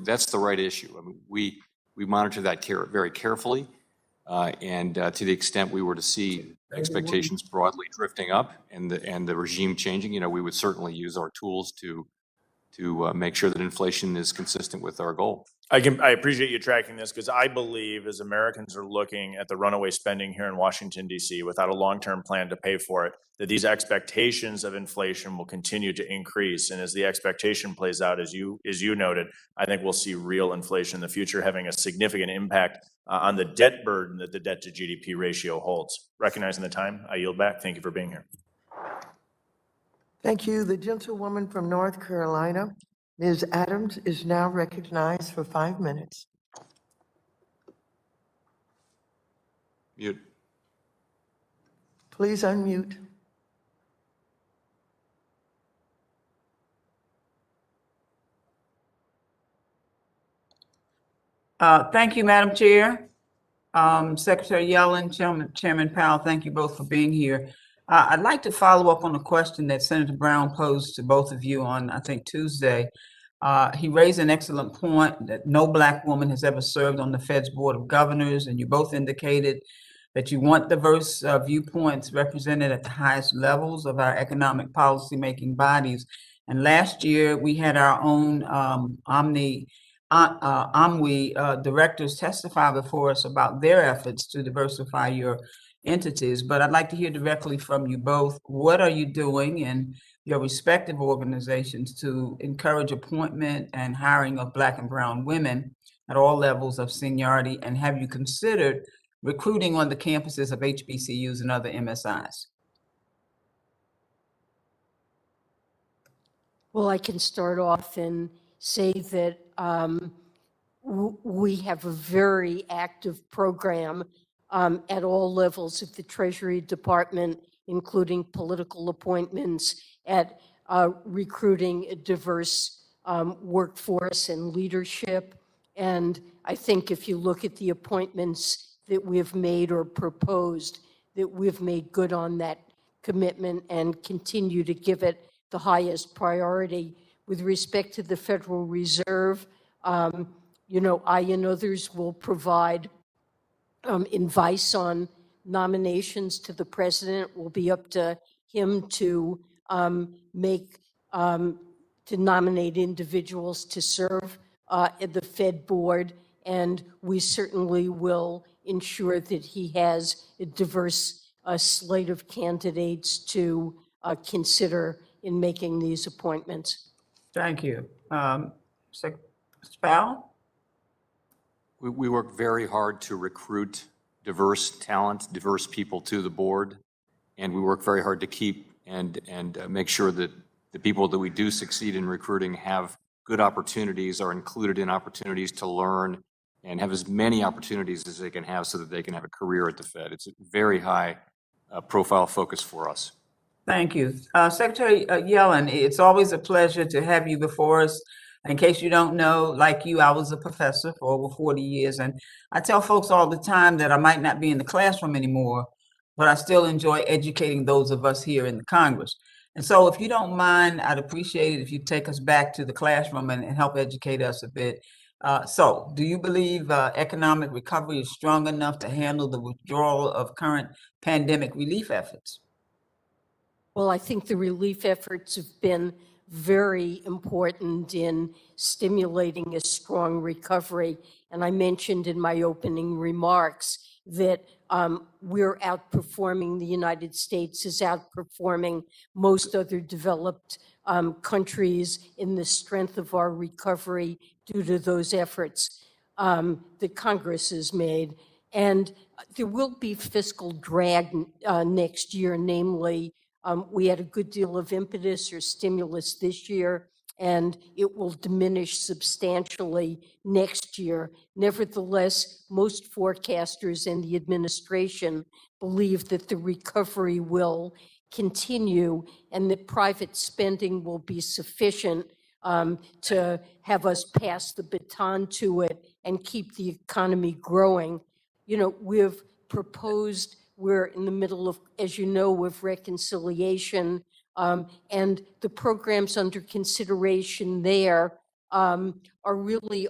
that's the right issue. I mean, we monitor that very carefully, and to the extent we were to see expectations broadly drifting up and the regime changing, we would certainly use our tools to make sure that inflation is consistent with our goal. I appreciate you tracking this, because I believe as Americans are looking at the runaway spending here in Washington, D.C., without a long-term plan to pay for it, that these expectations of inflation will continue to increase. And as the expectation plays out, as you noted, I think we'll see real inflation in the future, having a significant impact on the debt burden that the debt to GDP ratio holds. Recognizing the time, I yield back. Thank you for being here. Thank you. The gentlewoman from North Carolina, Ms. Adams, is now recognized for 5 minutes. Mute. Please unmute. Thank you, Madam Chair. Secretary Yellen, Chairman Powell, thank you both for being here. I'd like to follow up on a question that Senator Brown posed to both of you on, I think, Tuesday. He raised an excellent point that no Black woman has ever served on the Fed's Board of Governors, and you both indicated that you want diverse viewpoints represented at the highest levels of our economic policy-making bodies. And last year, we had our own OMWI directors testify before us about their efforts to diversify your entities. But I'd like to hear directly from you both. What are you doing in your respective organizations to encourage appointment and hiring of Black and brown women at all levels of seniority? And have you considered recruiting on the campuses of HBCUs and other MSIs? Well, I can start off and say that we have a very active program at all levels of the Treasury Department, including political appointments, at recruiting a diverse workforce and leadership. And I think if you look at the appointments that we've made or proposed, that we've made good on that commitment and continue to give it the highest priority. With respect to the Federal Reserve, I and others will provide advice on nominations to the president. Will be up to him to nominate individuals to serve at the Fed board, and we certainly will ensure that he has a diverse slate of candidates to consider in making these appointments. Thank you. Mr. Powell? We work very hard to recruit diverse talent, diverse people to the board, and we work very hard to keep and make sure that the people that we do succeed in recruiting have good opportunities, are included in opportunities to learn, and have as many opportunities as they can have so that they can have a career at the Fed. It's a very high profile focus for us. Thank you. Secretary Yellen, it's always a pleasure to have you before us. In case you don't know, like you, I was a professor for over 40 years, and I tell folks all the time that I might not be in the classroom anymore, but I still enjoy educating those of us here in the Congress. And so if you don't mind, I'd appreciate it if you take us back to the classroom and help educate us a bit. So do you believe economic recovery is strong enough to handle the withdrawal of current pandemic relief efforts? Well, I think the relief efforts have been very important in stimulating a strong recovery. And I mentioned in my opening remarks that we're outperforming, the United States is outperforming most other developed countries in the strength of our recovery due to those efforts that Congress has made. And there will be fiscal drag next year, namely, we had a good deal of impetus or stimulus this year, and it will diminish substantially next year. Nevertheless, most forecasters and the administration believe that the recovery will continue and that private spending will be sufficient to have us pass the baton to it and keep the economy growing. You know, we've proposed, we're in the middle of, as you know, with reconciliation, and the programs under consideration there are really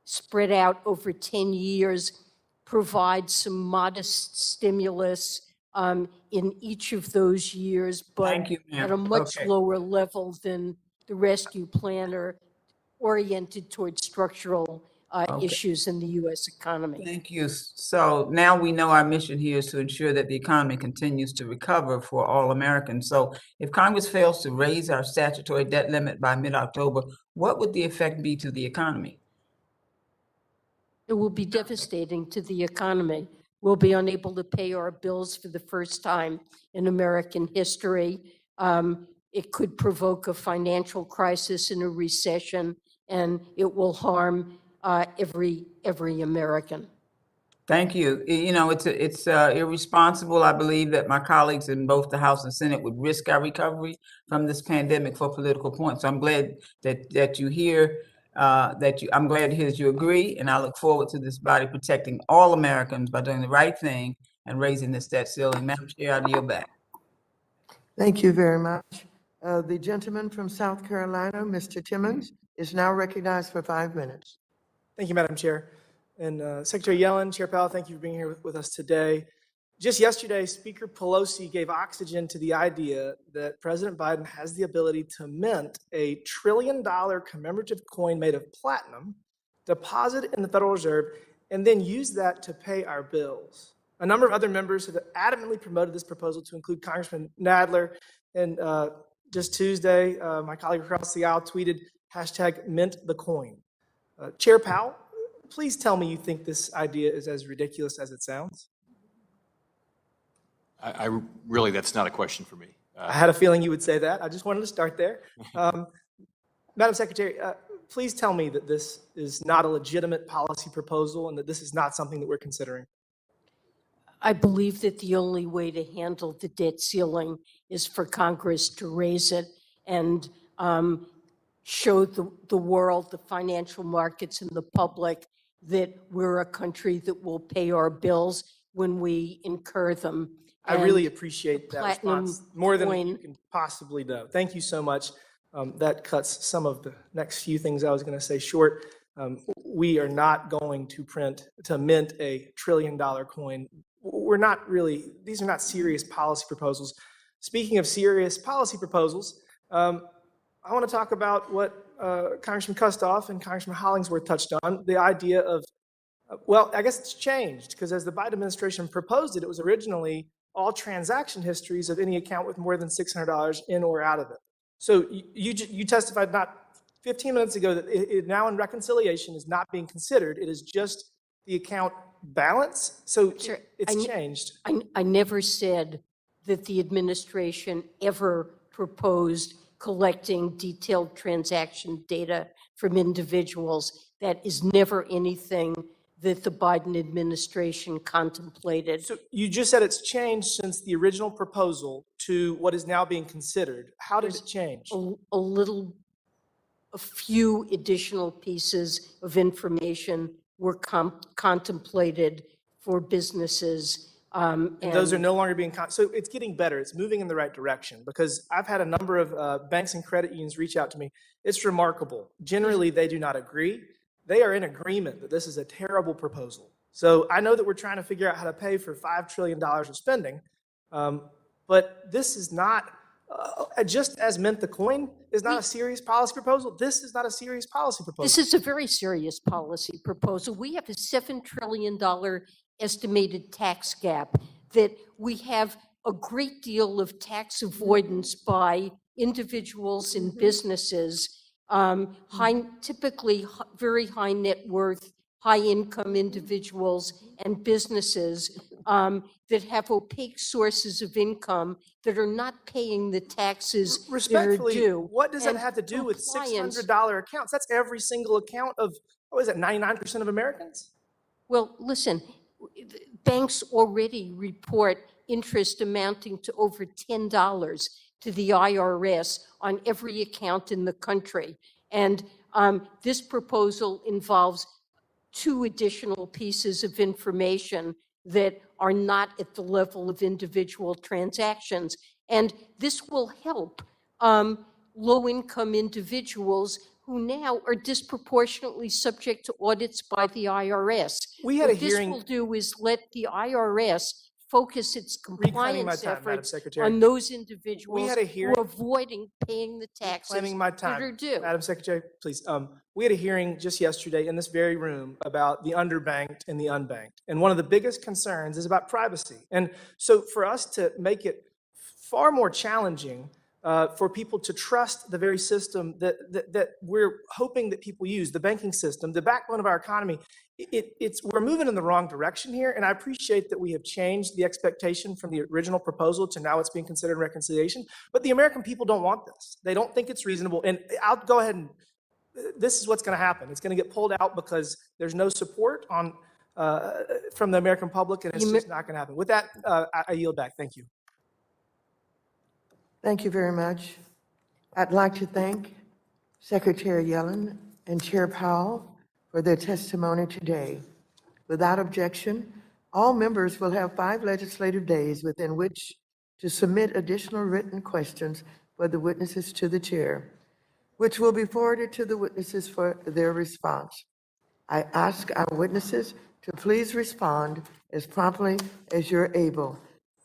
spread out over 10 years, provide some modest stimulus in each of those years, but Thank you, ma'am. at a much Okay. lower level than the rescue plan or oriented towards structural Okay. issues in the U.S. economy. Thank you. So now we know our mission here is to ensure that the economy continues to recover for all Americans. So if Congress fails to raise our statutory debt limit by mid-October, what would the effect be to the economy? It will be devastating to the economy. We'll be unable to pay our bills for the first time in American history. It could provoke a financial crisis and a recession, and it will harm every American. Thank you. You know, it's irresponsible, I believe, that my colleagues in both the House and Senate would risk our recovery from this pandemic for political points. So I'm glad that you hear I'm glad to hear that you agree, and I look forward to this body protecting all Americans by doing the right thing and raising this debt ceiling. Madam Chair, I yield back. Thank you very much. The gentleman from South Carolina, Mr. Timmons, is now recognized for 5 minutes. Thank you, Madam Chair. And Secretary Yellen, Chair Powell, thank you for being here with us today. Just yesterday, Speaker Pelosi gave oxygen to the idea that President Biden has the ability to mint a $1 trillion commemorative coin made of platinum, deposit it in the Federal Reserve, and then use that to pay our bills. A number of other members have adamantly promoted this proposal, to include Congressman Nadler. And just Tuesday, my colleague across the aisle tweeted, #MintTheCoin. Chair Powell, please tell me you think this idea is as ridiculous as it sounds. I really, that's not a question for me. I had a feeling you would say that. I just wanted to start there. Madam Secretary, please tell me that this is not a legitimate policy proposal and that this is not something that we're considering. I believe that the only way to handle the debt ceiling is for Congress to raise it and show the world, the financial markets, and the public that we're a country that will pay our bills when we incur them. I really appreciate that platinum response, more than coin- you can possibly know. Thank you so much. That cuts some of the next few things I was going to say short. We are not going to mint a $1 trillion coin. We're not really, these are not serious policy proposals. Speaking of serious policy proposals, I want to talk about what Congressman Kustoff and Congressman Hollingsworth touched on, the idea of, well, I guess it's changed, because as the Biden administration proposed it, it was originally all transaction histories of any account with more than $600 in or out of it. So you testified not 15 minutes ago that it now in reconciliation is not being considered. It is just the account balance. So Sure. it's changed. I never said that the administration ever proposed collecting detailed transaction data from individuals. That is never anything that the Biden administration contemplated. So you just said it's changed since the original proposal to what is now being considered. How did it change? A few additional pieces of information were contemplated for businesses. And those are no longer being, so it's getting better. It's moving in the right direction, because I've had a number of banks and credit unions reach out to me. It's remarkable. Generally, they do not agree. They are in agreement that this is a terrible proposal. So I know that we're trying to figure out how to pay for $5 trillion of spending, but this is not, just as Mint the Coin is not a serious policy proposal, this is not a serious policy proposal. This is a very serious policy proposal. We have a $7 trillion estimated tax gap, that we have a great deal of tax avoidance by individuals and businesses, typically very high net worth, high-income individuals and businesses that have opaque sources of income that are not paying the taxes that are Respectfully, due. what does that And have to do with compliance- $600 accounts? That's every single account of, what is it, 99% of Americans? Well, listen, banks already report interest amounting to over $10 to the IRS on every account in the country. And this proposal involves 2 additional pieces of information that are not at the level of individual transactions. And this will help low-income individuals who now are disproportionately subject to audits by the IRS. We had a What this hearing- will do is let the IRS focus its Reclaiming my compliance time, Madam efforts Secretary. on those individuals had a who hearing- are avoiding paying the taxes Claiming my that time. are due. Madam Secretary, please. We had a hearing just yesterday in this very room about the underbanked and the unbanked. And one of the biggest concerns is about privacy. And so for us to make it far more challenging for people to trust the very system that we're hoping that people use, the banking system, the backbone of our economy, we're moving in the wrong direction here. And I appreciate that we have changed the expectation from the original proposal to now it's being considered reconciliation. But the American people don't want this. They don't think it's reasonable. And I'll go ahead and this is what's going to happen. It's going to get pulled out because there's no support from the American public, and it's just not going to happen. With that, I yield back. Thank you. Thank you very much. I'd like to thank Secretary Yellen and Chair Powell for their testimony today. Without objection, all members will have 5 legislative days within which to submit additional written questions for the witnesses to the chair, which will be forwarded to the witnesses for their response. I ask our witnesses to please respond as promptly as you're able.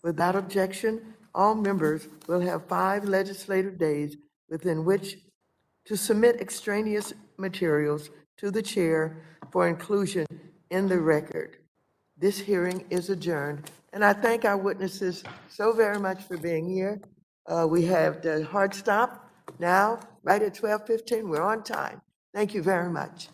Without objection, all members will have 5 legislative days within which to submit extraneous materials to the chair for inclusion in the record. This hearing is adjourned, and I thank our witnesses so very much for being here. We have the hard stop now, right at 12:15. We're on time. Thank you very much.